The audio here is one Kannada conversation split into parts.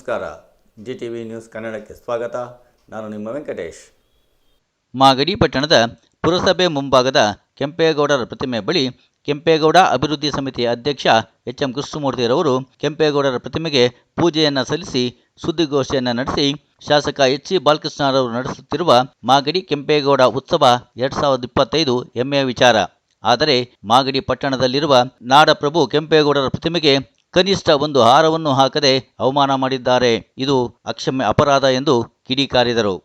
ನಮಸ್ಕಾರ. GTV ನ್ಯೂಸ್ ಕನ್ನಡಕ್ಕೆ ಸ್ವಾಗತ. ನಾನು ನಿಮ್ಮ ವೆಂಕಟೇಶ್. ಮಾಗಡಿ ಪಟ್ಟಣದ ಪುರಸಭೆ ಮುಂಭಾಗದ ಕೆಂಪೇಗೌಡರ ಪ್ರತಿಮೆ ಬಳಿ ಕೆಂಪೇಗೌಡ ಅಭಿವೃದ್ಧಿ ಸಮಿತಿಯ ಅಧ್ಯಕ್ಷ HM ಕೃಷ್ಣಮೂರ್ತಿರವರು ಕೆಂಪೇಗೌಡರ ಪ್ರತಿಮೆಗೆ ಪೂಜೆಯನ್ನು ಸಲ್ಲಿಸಿ ಸುದ್ದಿಗೋಷ್ಠಿಯನ್ನು ನಡೆಸಿ ಶಾಸಕ HC ಬಾಲಕೃಷ್ಣರವರು ನಡೆಸುತ್ತಿರುವ ಮಾಗಡಿ ಕೆಂಪೇಗೌಡ ಉತ್ಸವ 2025 ಹೆಮ್ಮೆಯ ವಿಚಾರ. ಆದರೆ ಮಾಗಡಿ ಪಟ್ಟಣದಲ್ಲಿರುವ ನಾಡಪ್ರಭು ಕೆಂಪೇಗೌಡರ ಪ್ರತಿಮೆಗೆ ಕನಿಷ್ಠ ಒಂದು ಹಾರವನ್ನು ಹಾಕದೆ ಅವಮಾನ ಮಾಡಿದ್ದಾರೆ. ಇದು ಅಕ್ಷಮ್ಯ ಅಪರಾಧ ಎಂದು ಕಿಡಿಕಾರಿದರು.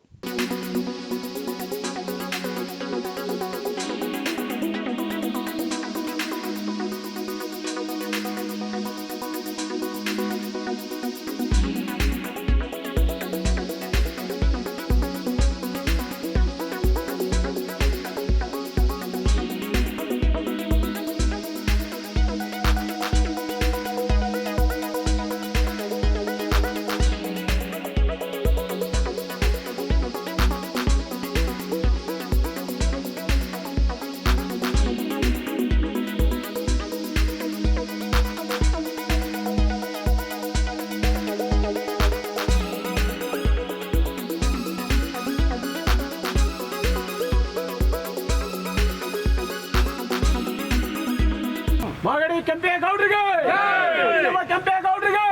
ಮಾಗಡಿ ಕೆಂಪೇಗೌಡರಿಗೆ ಕೆಂಪೇಗೌಡರಿಗೆ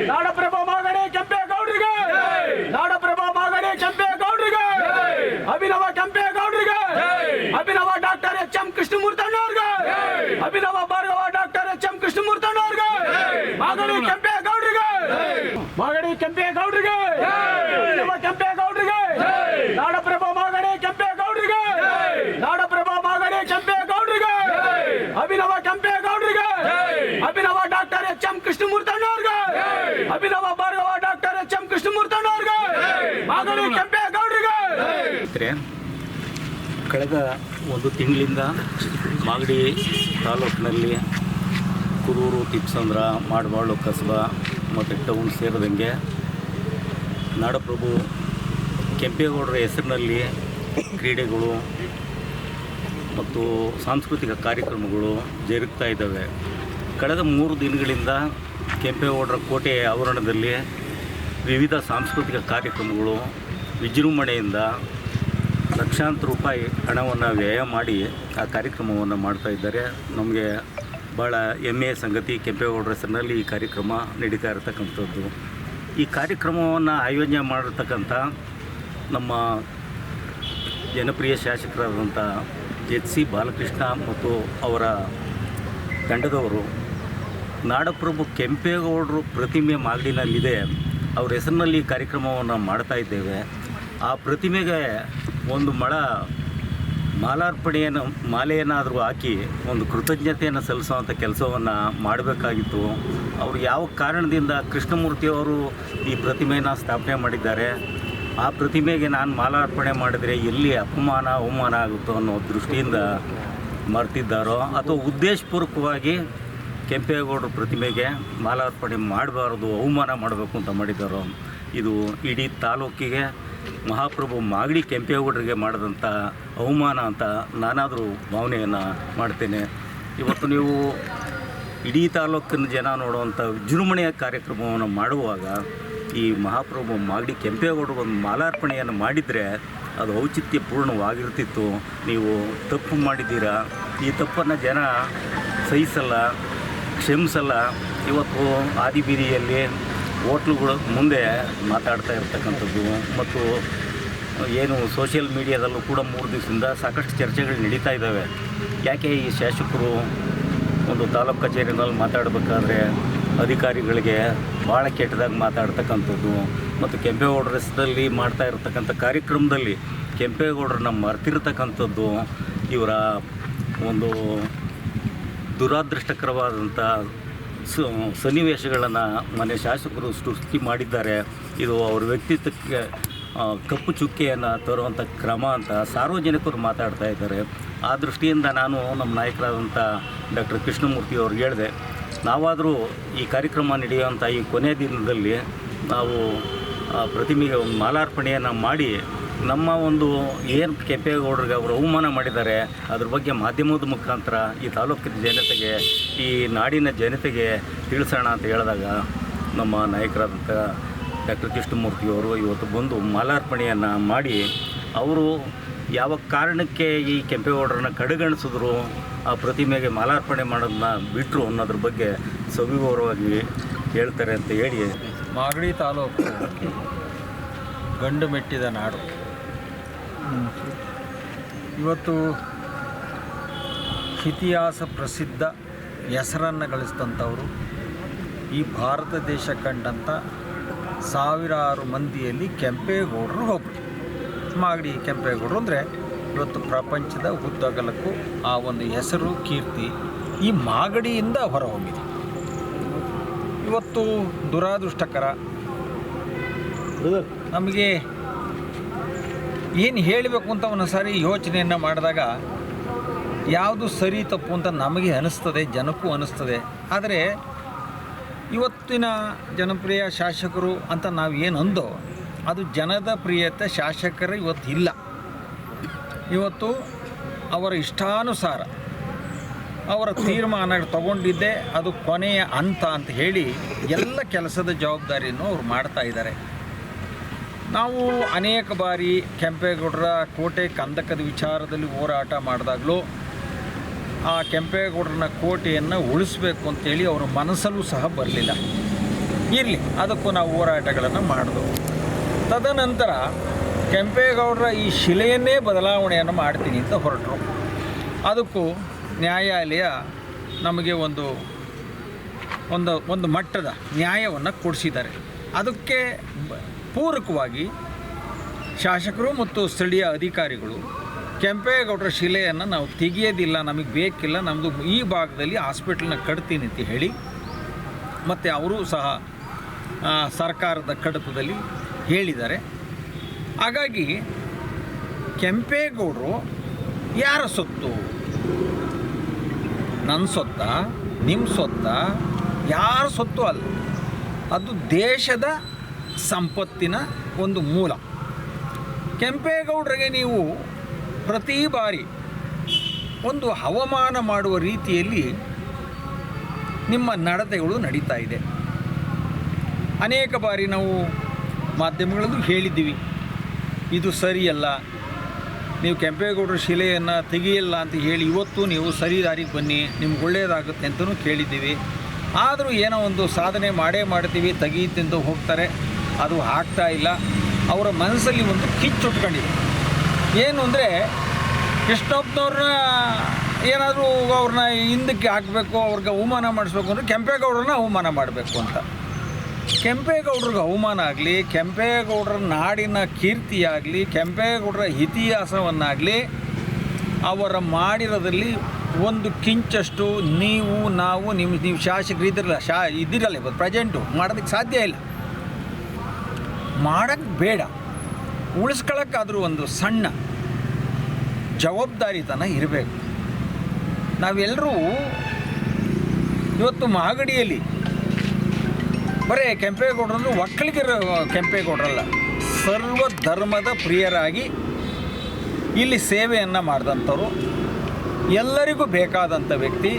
ನಾಡಪ್ರಭು ಮಾಗಡಿ ಕೆಂಪೇಗೌಡರಿಗೆ ನಾಡಪ್ರಭು ಮಾಗಡಿ ಕೆಂಪೇಗೌಡರಿಗೆ ಅಭಿನವ ಕೆಂಪೇಗೌಡರಿಗೆ ಅಭಿನವ ಡಾಕ್ಟರ್ HM ಕೃಷ್ಣಮೂರ್ತಣ್ಣವ್ರಿಗೆ ಅಭಿನವ ಭಾರ್ಗವ ಡಾಕ್ಟರ್ HM ಕೃಷ್ಣಮೂರ್ತಣ್ಣವ್ರಿಗೆ ಮಾಗಡಿ ಕೆಂಪೇಗೌಡರಿಗೆ ಮಾಗಡಿ ಕೆಂಪೇಗೌಡರಿಗೆ ಕೆಂಪೇಗೌಡರಿಗೆ ನಾಡಪ್ರಭು ಮಾಗಡಿ ಕೆಂಪೇಗೌಡರಿಗೆ ನಾಡಪ್ರಭು ಮಾಗಡಿ ಕೆಂಪೇಗೌಡರಿಗೆ ಅಭಿನವ ಕೆಂಪೇಗೌಡರಿಗೆ ಅಭಿನವ ಡಾಕ್ಟರ್ HM ಕೃಷ್ಣಮೂರ್ತಣ್ಣವ್ರಿಗೆ ಅಭಿನವ ಭಾರ್ಗವ ಡಾಕ್ಟರ್ HM ಕೃಷ್ಣಮೂರ್ತಣ್ಣವ್ರಿಗೆ ಮಾಗಡಿ ಕೆಂಪೇಗೌಡರಿಗೆ. ಕಳೆದ ಒಂದು ತಿಂಗಳಿಂದ ಮಾಗಡಿ ತಾಲೂಕಿನಲ್ಲಿ ಕುರೂರು, ತಿಪ್ಸಂದ್ರ, ಮಾಡಬಾಳು, ಕಸಬಾ ಮತ್ತು ಟೌನ್ ಸೇರಿದಂಗೆ ನಾಡಪ್ರಭು ಕೆಂಪೇಗೌಡರ ಹೆಸರಿನಲ್ಲಿ ಕ್ರೀಡೆಗಳು ಮತ್ತು ಸಾಂಸ್ಕೃತಿಕ ಕಾರ್ಯಕ್ರಮಗಳು ಜರುಗ್ತಾ ಇದ್ದಾವೆ. ಕಳೆದ 3 ದಿನಗಳಿಂದ ಕೆಂಪೇಗೌಡರ ಕೋಟೆ ಆವರಣದಲ್ಲಿ ವಿವಿಧ ಸಾಂಸ್ಕೃತಿಕ ಕಾರ್ಯಕ್ರಮಗಳು ವಿಜೃಂಭಣೆಯಿಂದ ಲಕ್ಷಾಂತರ ರೂಪಾಯಿ ಹಣವನ್ನು ವ್ಯಯ ಮಾಡಿ ಆ ಕಾರ್ಯಕ್ರಮವನ್ನು ಮಾಡ್ತಾ ಇದ್ದಾರೆ. ನಮಗೆ ಭಾಳ ಹೆಮ್ಮೆಯ ಸಂಗತಿ. ಕೆಂಪೇಗೌಡರ ಹೆಸರಿನಲ್ಲಿ ಈ ಕಾರ್ಯಕ್ರಮ ನಡೀತಾ ಇರತಕ್ಕಂಥದ್ದು. ಈ ಕಾರ್ಯಕ್ರಮವನ್ನು ಆಯೋಜನೆ ಮಾಡಿರ್ತಕ್ಕಂಥ ನಮ್ಮ ಜನಪ್ರಿಯ ಶಾಸಕರಾದಂಥ HC ಬಾಲಕೃಷ್ಣ ಮತ್ತು ಅವರ ತಂಡದವರು ನಾಡಪ್ರಭು ಕೆಂಪೇಗೌಡರು ಪ್ರತಿಮೆ ಮಾಗಡಿನಲ್ಲಿದೆ, ಅವ್ರ ಹೆಸರಿನಲ್ಲಿ ಕಾರ್ಯಕ್ರಮವನ್ನು ಮಾಡ್ತಾ ಇದ್ದೇವೆ. ಆ ಪ್ರತಿಮೆಗೆ ಒಂದು ಮಾಲೆಯನ್ನಾದರೂ ಹಾಕಿ ಒಂದು ಕೃತಜ್ಞತೆಯನ್ನು ಸಲ್ಲಿಸುವಂಥ ಕೆಲಸವನ್ನು ಮಾಡಬೇಕಾಗಿತ್ತು. ಅವರು ಯಾವ ಕಾರಣದಿಂದ ಕೃಷ್ಣಮೂರ್ತಿಯವರು ಈ ಪ್ರತಿಮೆಯನ್ನು ಸ್ಥಾಪನೆ ಮಾಡಿದ್ದಾರೆ, ಆ ಪ್ರತಿಮೆಗೆ ನಾನು ಮಾಲಾರ್ಪಣೆ ಮಾಡಿದರೆ ಎಲ್ಲಿ ಅವಮಾನ ಆಗುತ್ತೋ ಅನ್ನೋ ದೃಷ್ಟಿಯಿಂದ ಮರ್ತಿದ್ದಾರೋ ಅಥವಾ ಉದ್ದೇಶಪೂರ್ವಕವಾಗಿ ಕೆಂಪೇಗೌಡರ ಪ್ರತಿಮೆಗೆ ಮಾಲಾರ್ಪಣೆ ಮಾಡಬಾರ್ದು, ಅವಮಾನ ಮಾಡಬೇಕು ಅಂತ ಮಾಡಿದ್ದಾರೋ, ಇದು ಇಡೀ ತಾಲೂಕಿಗೆ ಮಹಾಪ್ರಭು ಮಾಗಡಿ ಕೆಂಪೇಗೌಡರಿಗೆ ಮಾಡಿದಂಥ ಅವಮಾನ ಅಂತ ನಾನಾದರೂ ಭಾವನೆಯನ್ನು ಮಾಡ್ತೇನೆ. ಇವತ್ತು ನೀವು ಇಡೀ ತಾಲೂಕಿನ ಜನ ನೋಡುವಂಥ ವಿಜೃಂಭಣೆಯ ಕಾರ್ಯಕ್ರಮವನ್ನು ಮಾಡುವಾಗ ಈ ಮಹಾಪ್ರಭು ಮಾಗಡಿ ಕೆಂಪೇಗೌಡರು ಒಂದು ಮಾಲಾರ್ಪಣೆಯನ್ನು ಮಾಡಿದರೆ ಅದು ಔಚಿತ್ಯಪೂರ್ಣವಾಗಿರ್ತಿತ್ತು. ನೀವು ತಪ್ಪು ಮಾಡಿದ್ದೀರಾ, ಈ ತಪ್ಪನ್ನು ಜನ ಸಹಿಸಲ್ಲ, ಕ್ಷಮಿಸಲ್ಲ. ಇವತ್ತು ಆದಿಬೀದಿಯಲ್ಲಿ ಹೋಟ್ಲುಗಳ ಮುಂದೆ ಮಾತಾಡ್ತಾ ಇರ್ತಕ್ಕಂಥದ್ದು ಮತ್ತು ಏನು ಸೋಷಿಯಲ್ ಮೀಡಿಯಾದಲ್ಲೂ ಕೂಡ 3 ದಿವಸದಿಂದ ಸಾಕಷ್ಟು ಚರ್ಚೆಗಳು ನಡೀತಾ ಇದ್ದಾವೆ. ಯಾಕೆ ಈ ಶಾಸಕರು ಒಂದು ತಾಲೂಕು ಕಚೇರಿನಲ್ಲಿ ಮಾತಾಡಬೇಕಾದ್ರೆ ಅಧಿಕಾರಿಗಳಿಗೆ ಭಾಳ ಕೆಟ್ಟದಾಗಿ ಮಾತಾಡ್ತಕ್ಕಂಥದ್ದು ಮತ್ತು ಕೆಂಪೇಗೌಡರ ಹೆಸರಲ್ಲಿ ಮಾಡ್ತಾ ಇರತಕ್ಕಂಥ ಕಾರ್ಯಕ್ರಮದಲ್ಲಿ ಕೆಂಪೇಗೌಡರನ್ನ ಮರ್ತಿರ್ತಕ್ಕಂಥದ್ದು ಇವರ ಒಂದು ದುರಾದೃಷ್ಟಕರವಾದಂಥ ಸನ್ನಿವೇಶಗಳನ್ನು ಮನೆ ಶಾಸಕರು ಸೃಷ್ಟಿ ಮಾಡಿದ್ದಾರೆ. ಇದು ಅವ್ರ ವ್ಯಕ್ತಿತ್ವಕ್ಕೆ ಕಪ್ಪು ಚುಕ್ಕೆಯನ್ನು ತರುವಂಥ ಕ್ರಮ ಅಂತ ಸಾರ್ವಜನಿಕರು ಮಾತಾಡ್ತಾ ಇದ್ದಾರೆ. ಆ ದೃಷ್ಟಿಯಿಂದ ನಾನು ನಮ್ಮ ನಾಯಕರಾದಂಥ ಡಾಕ್ಟರ್ ಕೃಷ್ಣಮೂರ್ತಿ ಅವ್ರಿಗೆ ಹೇಳಿದೆ, ನಾವಾದರೂ ಈ ಕಾರ್ಯಕ್ರಮ ನಡೆಯುವಂಥ ಈ ಕೊನೆಯ ದಿನದಲ್ಲಿ ನಾವು ಪ್ರತಿಮೆಗೆ ಒಂದು ಮಾಲಾರ್ಪಣೆಯನ್ನು ಮಾಡಿ ನಮ್ಮ ಒಂದು ಏನು ಕೆಂಪೇಗೌಡರಿಗೆ ಅವರು ಅವಮಾನ ಮಾಡಿದ್ದಾರೆ ಅದ್ರ ಬಗ್ಗೆ ಮಾಧ್ಯಮದ ಮುಖಾಂತರ ಈ ತಾಲೂಕಿನ ಜನತೆಗೆ, ಈ ನಾಡಿನ ಜನತೆಗೆ ತಿಳಿಸೋಣ ಅಂತ ಹೇಳಿದಾಗ ನಮ್ಮ ನಾಯಕರಾದಂಥ ಡಾಕ್ಟರ್ ಕೃಷ್ಣಮೂರ್ತಿಯವರು ಇವತ್ತು ಬಂದು ಮಾಲಾರ್ಪಣೆಯನ್ನು ಮಾಡಿ ಅವರು ಯಾವ ಕಾರಣಕ್ಕೆ ಈ ಕೆಂಪೇಗೌಡರನ್ನ ಕಡೆಗಣಿಸಿದ್ರು, ಆ ಪ್ರತಿಮೆಗೆ ಮಾಲಾರ್ಪಣೆ ಮಾಡೋದನ್ನ ಬಿಟ್ಟರು ಅನ್ನೋದ್ರ ಬಗ್ಗೆ ಸವಿವರವಾಗಿ ಹೇಳ್ತಾರೆ ಅಂತ ಹೇಳಿ. ಮಾಗಡಿ ತಾಲೂಕು ಗಂಡು ಮೆಟ್ಟಿದ ನಾಡು. ಇವತ್ತು ಇತಿಹಾಸ ಪ್ರಸಿದ್ಧ ಹೆಸರನ್ನು ಗಳಿಸಿದಂಥವರು ಈ ಭಾರತ ದೇಶ ಕಂಡಂಥ ಸಾವಿರಾರು ಮಂದಿಯಲ್ಲಿ ಕೆಂಪೇಗೌಡರು ಒಬ್ಬರು. ಮಾಗಡಿ ಕೆಂಪೇಗೌಡರು ಅಂದರೆ ಇವತ್ತು ಪ್ರಪಂಚದ ಉದ್ದಗಲಕ್ಕೂ ಆ ಒಂದು ಹೆಸರು ಕೀರ್ತಿ ಈ ಮಾಗಡಿಯಿಂದ ಹೊರಹೊಮ್ಮಿದೆ. ಇವತ್ತು ದುರಾದೃಷ್ಟಕರ, ನಮಗೆ ಏನು ಹೇಳಬೇಕು ಅಂತ ಒಂದು ಸಾರಿ ಯೋಚನೆಯನ್ನು ಮಾಡಿದಾಗ ಯಾವುದು ಸರಿ ತಪ್ಪು ಅಂತ ನಮಗೆ ಅನಿಸ್ತದೆ, ಜನಕ್ಕೂ ಅನಿಸ್ತದೆ. ಆದರೆ ಇವತ್ತಿನ ಜನಪ್ರಿಯ ಶಾಸಕರು ಅಂತ ನಾವು ಏನು ಅಂದೋ ಅದು ಜನದ ಪ್ರಿಯತೆ ಶಾಸಕರು ಇವತ್ತು ಇಲ್ಲ. ಇವತ್ತು ಅವರ ಇಷ್ಟಾನುಸಾರ ಅವರ ತೀರ್ಮಾನ ತಗೊಂಡಿದ್ದೇ ಅದು ಕೊನೆಯ ಹಂತ ಅಂತ ಹೇಳಿ ಎಲ್ಲ ಕೆಲಸದ ಜವಾಬ್ದಾರಿಯನ್ನು ಅವ್ರು ಮಾಡ್ತಾ ಇದ್ದಾರೆ. ನಾವು ಅನೇಕ ಬಾರಿ ಕೆಂಪೇಗೌಡರ ಕೋಟೆ ಕಂದಕದ ವಿಚಾರದಲ್ಲಿ ಹೋರಾಟ ಮಾಡಿದಾಗಲೂ ಆ ಕೆಂಪೇಗೌಡರನ್ನ ಕೋಟೆಯನ್ನು ಉಳಿಸ್ಬೇಕು ಅಂತೇಳಿ ಅವರ ಮನಸ್ಸಲ್ಲೂ ಸಹ ಬರಲಿಲ್ಲ. ಇರಲಿ, ಅದಕ್ಕೂ ನಾವು ಹೋರಾಟಗಳನ್ನು ಮಾಡಿದೆವು. ತದನಂತರ ಕೆಂಪೇಗೌಡರ ಈ ಶಿಲೆಯನ್ನೇ ಬದಲಾವಣೆಯನ್ನು ಮಾಡ್ತೀನಿ ಅಂತ ಹೊರಟರು. ಅದಕ್ಕೂ ನ್ಯಾಯಾಲಯ ನಮಗೆ ಒಂದು ಮಟ್ಟದ ನ್ಯಾಯವನ್ನು ಕೊಡಿಸಿದ್ದಾರೆ. ಅದಕ್ಕೆ ಪೂರಕವಾಗಿ ಶಾಸಕರು ಮತ್ತು ಸ್ಥಳೀಯ ಅಧಿಕಾರಿಗಳು ಕೆಂಪೇಗೌಡರ ಶಿಲೆಯನ್ನು ನಾವು ತೆಗೆಯೋದಿಲ್ಲ, ನಮಗೆ ಬೇಕಿಲ್ಲ, ನಮ್ಮದು ಈ ಭಾಗದಲ್ಲಿ ಹಾಸ್ಪಿಟ್ಲನ್ನ ಕಟ್ತೀನಿ ಅಂತ ಹೇಳಿ ಮತ್ತು ಅವರು ಸಹ ಸರ್ಕಾರದ ಕಡತದಲ್ಲಿ ಹೇಳಿದ್ದಾರೆ. ಹಾಗಾಗಿ ಕೆಂಪೇಗೌಡರು ಯಾರ ಸೊತ್ತು? ನನ್ನ ಸೊತ್ತ, ನಿಮ್ಮ ಸೊತ್ತ, ಯಾರ ಸೊತ್ತು ಅಲ್ಲ. ಅದು ದೇಶದ ಸಂಪತ್ತಿನ ಒಂದು ಮೂಲ. ಕೆಂಪೇಗೌಡರಿಗೆ ನೀವು ಪ್ರತಿ ಬಾರಿ ಒಂದು ಅವಮಾನ ಮಾಡುವ ರೀತಿಯಲ್ಲಿ ನಿಮ್ಮ ನಡತೆಗಳು ನಡೀತಾ ಇದೆ. ಅನೇಕ ಬಾರಿ ನಾವು ಮಾಧ್ಯಮಗಳಲ್ಲೂ ಹೇಳಿದ್ದೀವಿ, ಇದು ಸರಿಯಲ್ಲ, ನೀವು ಕೆಂಪೇಗೌಡರ ಶಿಲೆಯನ್ನು ತೆಗೆಯಲ್ಲ ಅಂತ ಹೇಳಿ ಇವತ್ತು ನೀವು ಸರಿ ದಾರಿಗೆ ಬನ್ನಿ, ನಿಮ್ಗೆ ಒಳ್ಳೆಯದಾಗುತ್ತೆ ಅಂತಲೂ ಕೇಳಿದ್ದೀವಿ. ಆದರೂ ಏನೋ ಒಂದು ಸಾಧನೆ ಮಾಡ್ತೀವಿ, ತೆಗೀತಿಂದು ಹೋಗ್ತಾರೆ, ಅದು ಆಗ್ತಾ ಇಲ್ಲ. ಅವರ ಮನಸ್ಸಲ್ಲಿ ಒಂದು ಕಿಚ್ಚುಟ್ಕೊಂಡಿದೆ. ಏನು ಅಂದರೆ ಕೃಷ್ಣಪ್ಪನವ್ರನ್ನ ಏನಾದರೂ ಅವ್ರನ್ನ ಹಿಂದಕ್ಕೆ ಹಾಕಬೇಕು, ಅವ್ರಿಗೆ ಅವಮಾನ ಮಾಡಿಸ್ಬೇಕು ಅಂದರೆ ಕೆಂಪೇಗೌಡರನ್ನ ಅವಮಾನ ಮಾಡಬೇಕು ಅಂತ. ಕೆಂಪೇಗೌಡರಿಗೆ ಅವಮಾನ ಆಗಲಿ, ಕೆಂಪೇಗೌಡರ ನಾಡಿನ ಕೀರ್ತಿಯಾಗಲಿ, ಕೆಂಪೇಗೌಡರ ಇತಿಹಾಸವನ್ನಾಗಲಿ ಅವರ ಮಾಡಿರೋದಲ್ಲಿ ಒಂದು ಕಿಂಚಷ್ಟು ನಾವು ನೀವು ಶಾಸಕರು ಇದ್ದಿರಲ್ಲ ಪ್ರೆಸೆಂಟು ಮಾಡೋದಕ್ಕೆ ಸಾಧ್ಯ ಇಲ್ಲ. ಮಾಡೋಕ್ಕೆ ಬೇಡ, ಉಳಿಸ್ಕೊಳ್ಳೋಕ್ಕಾದರೂ ಒಂದು ಸಣ್ಣ ಜವಾಬ್ದಾರಿತನ ಇರಬೇಕು. ನಾವೆಲ್ಲರೂ ಇವತ್ತು ಮಾಗಡಿಯಲ್ಲಿ ಬರೀ ಕೆಂಪೇಗೌಡರು ಒಕ್ಕಲಿಗರ ಕೆಂಪೇಗೌಡರಲ್ಲ, ಸರ್ವ ಧರ್ಮದ ಪ್ರಿಯರಾಗಿ ಇಲ್ಲಿ ಸೇವೆಯನ್ನು ಮಾಡಿದಂಥವ್ರು, ಎಲ್ಲರಿಗೂ ಬೇಕಾದಂಥ ವ್ಯಕ್ತಿ,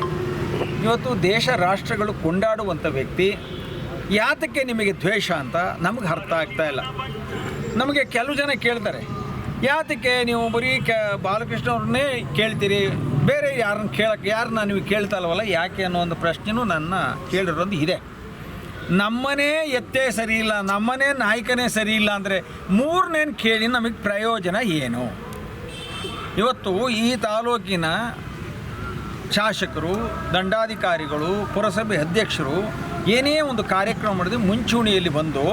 ಇವತ್ತು ದೇಶ ರಾಷ್ಟ್ರಗಳು ಕೊಂಡಾಡುವಂಥ ವ್ಯಕ್ತಿ. ಯಾತಕ್ಕೆ ನಿಮಗೆ ದ್ವೇಷ ಅಂತ ನಮಗೆ ಅರ್ಥ ಆಗ್ತಾ ಇಲ್ಲ. ನಮಗೆ ಕೆಲವು ಜನ ಕೇಳ್ತಾರೆ, ಯಾತಕ್ಕೆ ನೀವು ಬರೀ ಬಾಲಕೃಷ್ಣ ಅವ್ರನ್ನೇ ಕೇಳ್ತೀರಿ, ಬೇರೆ ಯಾರನ್ನ ನೀವು ಕೇಳ್ತಾ ಇಲ್ವಲ್ಲ ಯಾಕೆ ಅನ್ನೋ ಒಂದು ಪ್ರಶ್ನೆನೂ ನನ್ನ ಕೇಳಿರೋದು ಇದೆ. ನಮ್ಮನೇ ಎತ್ತೇ ಸರಿ ಇಲ್ಲ, ನಮ್ಮನೇ ನಾಯಕನೇ ಸರಿ ಇಲ್ಲ ಅಂದರೆ ಮೂರನೇನು ಕೇಳಿ ನಮಗೆ ಪ್ರಯೋಜನ ಏನು? ಇವತ್ತು ಈ ತಾಲೂಕಿನ ಶಾಸಕರು, ದಂಡಾಧಿಕಾರಿಗಳು, ಪುರಸಭೆ ಅಧ್ಯಕ್ಷರು ಏನೇ ಒಂದು ಕಾರ್ಯಕ್ರಮ ಮಾಡಿದ್ರೆ ಮುಂಚೂಣಿಯಲ್ಲಿ ಬಂದು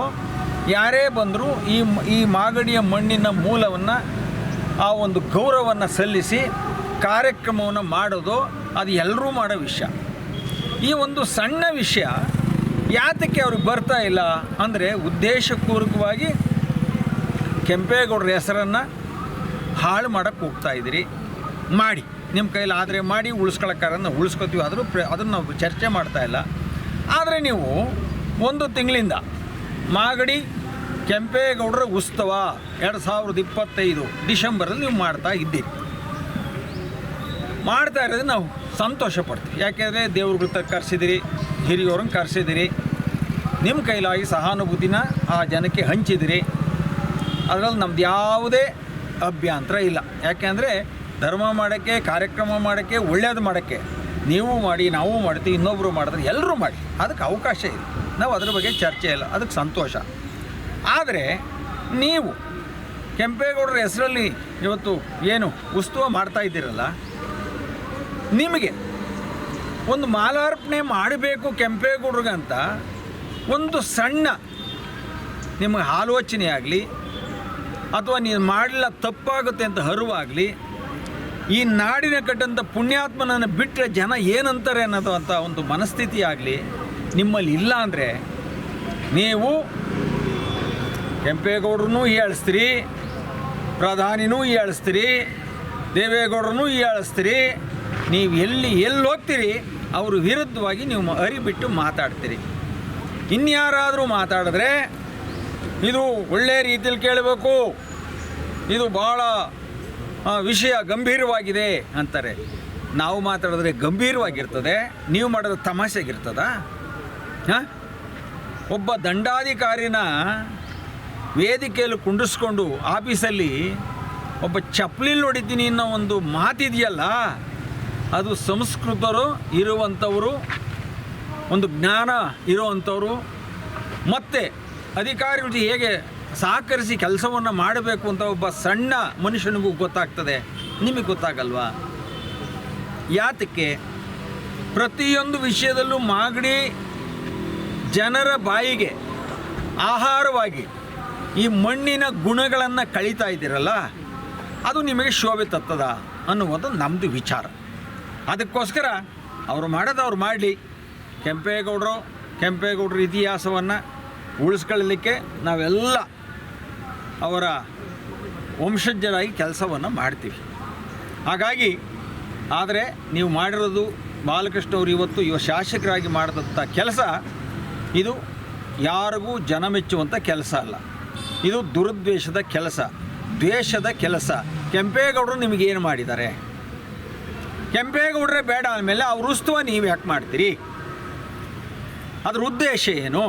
ಯಾರೇ ಬಂದರೂ ಈ ಮಾಗಡಿಯ ಮಣ್ಣಿನ ಮೂಲವನ್ನು, ಆ ಒಂದು ಗೌರವವನ್ನು ಸಲ್ಲಿಸಿ ಕಾರ್ಯಕ್ರಮವನ್ನು ಮಾಡೋದು ಅದು ಎಲ್ಲರೂ ಮಾಡೋ ವಿಷಯ. ಈ ಒಂದು ಸಣ್ಣ ವಿಷಯ ಯಾತಕ್ಕೆ ಅವ್ರಿಗೆ ಬರ್ತಾ ಇಲ್ಲ ಅಂದರೆ ಉದ್ದೇಶಪೂರ್ವಕವಾಗಿ ಕೆಂಪೇಗೌಡರ ಹೆಸರನ್ನು ಹಾಳು ಮಾಡೋಕ್ಕೆ ಹೋಗ್ತಾ ಇದ್ದೀರಿ. ಮಾಡಿ, ನಿಮ್ಮ ಕೈಲಿ ಆದರೆ ಮಾಡಿ, ಉಳಿಸ್ಕೊಳ್ಳೋಕ್ಕಾರನ್ನು ಉಳಿಸ್ಕೊತೀವಿ, ಆದರೂ ಅದನ್ನು ನಾವು ಚರ್ಚೆ ಮಾಡ್ತಾ ಇಲ್ಲ. ಆದರೆ ನೀವು ಒಂದು ತಿಂಗಳಿಂದ ಮಾಗಡಿ ಕೆಂಪೇಗೌಡರ ಉತ್ಸವ 2025 ಡಿಸೆಂಬರಲ್ಲಿ ನೀವು ಮಾಡ್ತಾ ಇದ್ದೀರಿ. ಮಾಡ್ತಾ ಇರೋದು ನಾವು ಸಂತೋಷ ಪಡ್ತೀವಿ. ಯಾಕೆಂದರೆ ದೇವ್ರುಗಳ ಕರೆಸಿದಿರಿ, ಹಿರಿಯವ್ರನ್ನ ಕರೆಸಿದಿರಿ, ನಿಮ್ಮ ಕೈಲಾಗಿ ಸಹಾನುಭೂತಿನ ಆ ಜನಕ್ಕೆ ಹಂಚಿದಿರಿ. ಅದರಲ್ಲಿ ನಮ್ದು ಯಾವುದೇ ಅಭ್ಯಂತರ ಇಲ್ಲ. ಯಾಕೆಂದರೆ ಧರ್ಮ ಮಾಡೋಕ್ಕೆ, ಕಾರ್ಯಕ್ರಮ ಮಾಡೋಕ್ಕೆ, ಒಳ್ಳೆಯದು ಮಾಡೋಕ್ಕೆ ನೀವು ಮಾಡಿ, ನಾವು ಮಾಡ್ತೀವಿ, ಇನ್ನೊಬ್ಬರು ಮಾಡಿದ್ರೆ ಎಲ್ಲರೂ ಮಾಡಿ, ಅದಕ್ಕೆ ಅವಕಾಶ ಇದೆ. ನಾವು ಅದ್ರ ಬಗ್ಗೆ ಚರ್ಚೆ ಇಲ್ಲ, ಅದಕ್ಕೆ ಸಂತೋಷ. ಆದರೆ ನೀವು ಕೆಂಪೇಗೌಡರ ಹೆಸರಲ್ಲಿ ಇವತ್ತು ಏನು ಉತ್ಸವ ಮಾಡ್ತಾ ಇದ್ದೀರಲ್ಲ, ನಿಮಗೆ ಒಂದು ಮಾಲಾರ್ಪಣೆ ಮಾಡಬೇಕು ಕೆಂಪೇಗೌಡ್ರಿಗಂತ ಒಂದು ಸಣ್ಣ ನಿಮಗೆ ಆಲೋಚನೆ ಆಗಲಿ, ಅಥವಾ ನೀವು ಮಾಡಲಿಲ್ಲ ತಪ್ಪಾಗುತ್ತೆ ಅಂತ ಅರಿವಾಗಲಿ, ಈ ನಾಡಿನ ಕಟ್ಟಂಥ ಪುಣ್ಯಾತ್ಮನನ್ನು ಬಿಟ್ಟರೆ ಜನ ಏನಂತಾರೆ ಅನ್ನೋದು ಅಂತ ಒಂದು ಮನಸ್ಥಿತಿ ಆಗಲಿ ನಿಮ್ಮಲ್ಲಿ ಇಲ್ಲ ಅಂದರೆ, ನೀವು ಕೆಂಪೇಗೌಡರನ್ನೂ ಹೀಯಾಳಿಸ್ತೀರಿ, ಪ್ರಧಾನಿನೂ ಹೀಯಾಳಿಸ್ತೀರಿ, ದೇವೇಗೌಡರನ್ನೂ ಹೀಯಾಳಿಸ್ತೀರಿ. ನೀವು ಎಲ್ಲಿ ಹೋಗ್ತೀರಿ ಅವ್ರ ವಿರುದ್ಧವಾಗಿ ನೀವು ಅರಿಬಿಟ್ಟು ಮಾತಾಡ್ತೀರಿ. ಇನ್ಯಾರಾದರೂ ಮಾತಾಡಿದ್ರೆ ಇದು ಒಳ್ಳೆಯ ರೀತಿಯಲ್ಲಿ ಕೇಳಬೇಕು, ಇದು ಭಾಳ ವಿಷಯ ಗಂಭೀರವಾಗಿದೆ ಅಂತಾರೆ. ನಾವು ಮಾತಾಡಿದ್ರೆ ಗಂಭೀರವಾಗಿರ್ತದೆ, ನೀವು ಮಾಡೋದು ತಮಾಷೆಗಿರ್ತದ? ಹಾಂ, ಒಬ್ಬ ದಂಡಾಧಿಕಾರಿನ ವೇದಿಕೆಯಲ್ಲಿ ಕುಂಡಿಸ್ಕೊಂಡು ಆಫೀಸಲ್ಲಿ ಒಬ್ಬ ಚಪ್ಪಲಿಲ್ಲಿ ಹೊಡಿತೀನಿ ಅನ್ನೋ ಒಂದು ಮಾತಿದೆಯಲ್ಲ, ಅದು ಸಂಸ್ಕೃತರು ಇರುವಂಥವರು, ಒಂದು ಜ್ಞಾನ ಇರುವಂಥವರು, ಮತ್ತು ಅಧಿಕಾರಿಗಳು ಹೇಗೆ ಸಹಕರಿಸಿ ಕೆಲಸವನ್ನು ಮಾಡಬೇಕು ಅಂತ ಒಬ್ಬ ಸಣ್ಣ ಮನುಷ್ಯನಿಗೂ ಗೊತ್ತಾಗ್ತದೆ, ನಿಮಗೆ ಗೊತ್ತಾಗಲ್ವಾ? ಯಾತಕ್ಕೆ ಪ್ರತಿಯೊಂದು ವಿಷಯದಲ್ಲೂ ಮಾಗಡಿ ಜನರ ಬಾಯಿಗೆ ಆಹಾರವಾಗಿ ಈ ಮಣ್ಣಿನ ಗುಣಗಳನ್ನು ಕಳೀತಾ ಇದ್ದೀರಲ್ಲ, ಅದು ನಿಮಗೆ ಶೋಭೆ ತತ್ತದ ಅನ್ನುವುದು ನಮ್ಮದು ವಿಚಾರ. ಅದಕ್ಕೋಸ್ಕರ ಅವರು ಮಾಡೋದು ಅವ್ರು ಮಾಡಲಿ. ಕೆಂಪೇಗೌಡರ ಇತಿಹಾಸವನ್ನು ಉಳಿಸ್ಕೊಳ್ಳಲಿಕ್ಕೆ ನಾವೆಲ್ಲ ಅವರ ವಂಶಜರಾಗಿ ಕೆಲಸವನ್ನು ಮಾಡ್ತೀವಿ. ಹಾಗಾಗಿ ಆದರೆ ನೀವು ಮಾಡಿರೋದು ಬಾಲಕೃಷ್ಣ ಅವರು ಇವತ್ತು ಶಾಸಕರಾಗಿ ಮಾಡಿದಂಥ ಕೆಲಸ ಇದು ಯಾರಿಗೂ ಜನ ಮೆಚ್ಚುವಂಥ ಕೆಲಸ ಅಲ್ಲ, ಇದು ದುರುದ್ದೇಶದ ಕೆಲಸ, ದ್ವೇಷದ ಕೆಲಸ. ಕೆಂಪೇಗೌಡರು ನಿಮಗೇನು ಮಾಡಿದ್ದಾರೆ? ಕೆಂಪೇಗೌಡರೇ ಬೇಡ ಅಂದಮೇಲೆ ಅವ್ರ ಉತ್ಸವ ನೀವು ಯಾಕೆ ಮಾಡ್ತೀರಿ? ಅದ್ರ ಉದ್ದೇಶ ಏನು?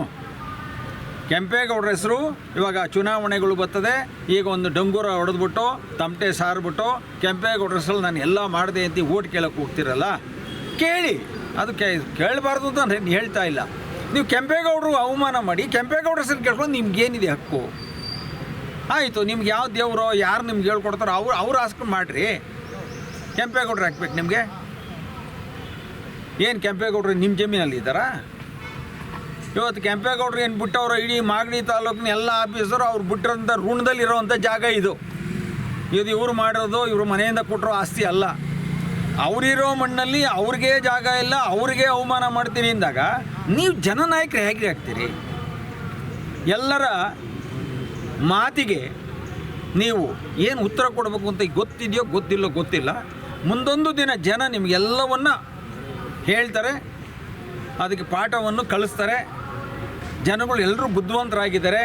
ಕೆಂಪೇಗೌಡರ ಹೆಸರು ಇವಾಗ ಚುನಾವಣೆಗಳು ಬರ್ತದೆ, ಈಗ ಒಂದು ಡಂಗೂರ ಹೊಡೆದ್ಬಿಟ್ಟು ತಮಟೆ ಸಾರ್ಬಿಟ್ಟು ಕೆಂಪೇಗೌಡರ ಹೆಸರು ನಾನು ಎಲ್ಲ ಮಾಡಿದೆ ಅಂತ ಓಟ್ ಕೇಳೋಕ್ಕೆ ಹೋಗ್ತಿರಲ್ಲ, ಕೇಳಿ. ಅದು ಕೇಳಬಾರ್ದು ಅಂತ ನಾನು ಹೇಳ್ತಾ ಇಲ್ಲ. ನೀವು ಕೆಂಪೇಗೌಡರು ಅವಮಾನ ಮಾಡಿ ಕೆಂಪೇಗೌಡರ ಹೆಸರು ಕೇಳ್ಕೊಂಡು ನಿಮ್ಗೇನಿದೆ ಹಕ್ಕು? ಆಯಿತು, ನಿಮ್ಗೆ ಯಾವ ದೇವರು ಯಾರು ನಿಮ್ಗೆ ಹೇಳ್ಕೊಡ್ತಾರೋ ಅವ್ರು ಹಾಸ್ಕೊಂಡು ಮಾಡಿರಿ. ಕೆಂಪೇಗೌಡರು ಹಾಕ್ಬೇಕು ನಿಮಗೆ? ಏನು ಕೆಂಪೇಗೌಡರು ನಿಮ್ಮ ಜಮೀನಲ್ಲಿ ಇದ್ದಾರಾ? ಇವತ್ತು ಕೆಂಪೇಗೌಡರು ಏನು ಬಿಟ್ಟವರು ಇಡೀ ಮಾಗಡಿ ತಾಲೂಕಿನ ಎಲ್ಲ ಆಫೀಸರು ಅವ್ರು ಬಿಟ್ಟಿರೋಂಥ ಋಣದಲ್ಲಿ ಇರೋವಂಥ ಜಾಗ ಇದು ಇವರು ಮಾಡಿರೋದು, ಇವರು ಮನೆಯಿಂದ ಕೊಟ್ಟಿರೋ ಆಸ್ತಿ ಅಲ್ಲ. ಅವರಿರೋ ಮಣ್ಣಲ್ಲಿ ಅವ್ರಿಗೆ ಜಾಗ ಇಲ್ಲ, ಅವ್ರಿಗೆ ಅವಮಾನ ಮಾಡ್ತೀನಿ ಅಂದಾಗ ನೀವು ಜನನಾಯಕರು ಹೇಗೆ ಆಗ್ತೀರಿ? ಎಲ್ಲರ ಮಾತಿಗೆ ನೀವು ಏನು ಉತ್ತರ ಕೊಡಬೇಕು ಅಂತ ಗೊತ್ತಿದೆಯೋ ಗೊತ್ತಿಲ್ಲೋ ಗೊತ್ತಿಲ್ಲ. ಮುಂದೊಂದು ದಿನ ಜನ ನಿಮಗೆಲ್ಲವನ್ನು ಹೇಳ್ತಾರೆ, ಅದಕ್ಕೆ ಪಾಠವನ್ನು ಕಳಿಸ್ತಾರೆ. ಜನಗಳು ಎಲ್ಲರೂ ಬುದ್ಧಿವಂತರಾಗಿದ್ದಾರೆ.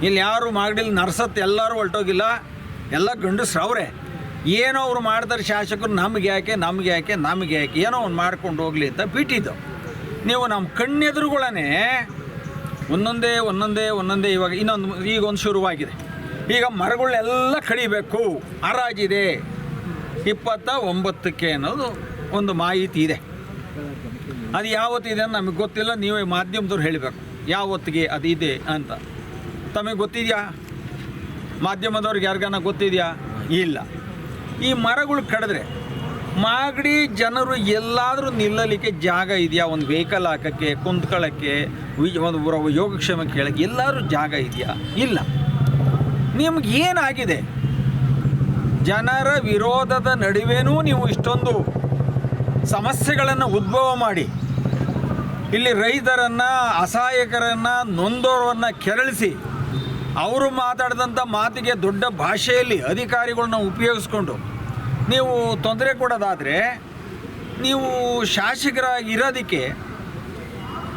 ಇಲ್ಲಿ ಯಾರು ಮಾಗಡಿಲಿ ನರ್ಸತ್ತು ಎಲ್ಲರೂ ಹೊರಟೋಗಿಲ್ಲ, ಎಲ್ಲ ಗಂಡಸ್ರವ್ರೆ. ಏನೋ ಅವ್ರು ಮಾಡ್ತಾರೆ ಶಾಸಕರು, ನಮಗೆ ಯಾಕೆ ಏನೋ ಅವ್ನು ಮಾಡ್ಕೊಂಡು ಹೋಗಲಿ ಅಂತ ಬಿಟ್ಟಿದ್ದು. ನೀವು ನಮ್ಮ ಕಣ್ಣೆದುರುಗಳನ್ನೇ ಒಂದೊಂದೇ ಇವಾಗ ಈಗೊಂದು ಶುರುವಾಗಿದೆ. ಈಗ ಮರಗಳನ್ನೆಲ್ಲ ಕಡಿಬೇಕು, ಹರಾಜಿದೆ 29ಕ್ಕೆ ಅನ್ನೋದು ಒಂದು ಮಾಹಿತಿ ಇದೆ. ಅದು ಯಾವತ್ತಿದೆ ಅಂತ ನಮಗೆ ಗೊತ್ತಿಲ್ಲ, ನೀವೇ ಮಾಧ್ಯಮದವ್ರು ಹೇಳಬೇಕು ಯಾವತ್ತಿಗೆ ಅದು ಇದೆ ಅಂತ. ತಮಗೆ ಗೊತ್ತಿದೆಯಾ? ಮಾಧ್ಯಮದವ್ರಿಗೆ ಯಾರಿಗಾನ ಗೊತ್ತಿದೆಯಾ? ಇಲ್ಲ. ಈ ಮರಗಳು ಕಡಿದ್ರೆ ಮಾಗಡಿ ಜನರು ಎಲ್ಲಾದರೂ ನಿಲ್ಲಲಿಕ್ಕೆ ಜಾಗ ಇದೆಯಾ? ಒಂದು ವೆಹಿಕಲ್ ಹಾಕೋಕ್ಕೆ, ಕುಂತ್ಕೊಳ್ಳೋಕ್ಕೆ, ಒಂದು ಯೋಗಕ್ಷೇಮಕ್ಕೆ ಹೇಳೋಕ್ಕೆ ಎಲ್ಲರೂ ಜಾಗ ಇದೆಯಾ? ಇಲ್ಲ. ನಿಮ್ಗೆ ಏನಾಗಿದೆ? ಜನರ ವಿರೋಧದ ನಡುವೆನೂ ನೀವು ಇಷ್ಟೊಂದು ಸಮಸ್ಯೆಗಳನ್ನು ಉದ್ಭವ ಮಾಡಿ ಇಲ್ಲಿ ರೈತರನ್ನು, ಅಸಹಾಯಕರನ್ನು, ನೊಂದೋರನ್ನು ಕೆರಳಿಸಿ ಅವರು ಮಾತಾಡಿದಂಥ ಮಾತಿಗೆ ದೊಡ್ಡ ಭಾಷೆಯಲ್ಲಿ ಅಧಿಕಾರಿಗಳನ್ನ ಉಪಯೋಗಿಸ್ಕೊಂಡು ನೀವು ತೊಂದರೆ ಕೊಡೋದಾದರೆ ನೀವು ಶಾಸಕರಾಗಿ ಇರೋದಕ್ಕೆ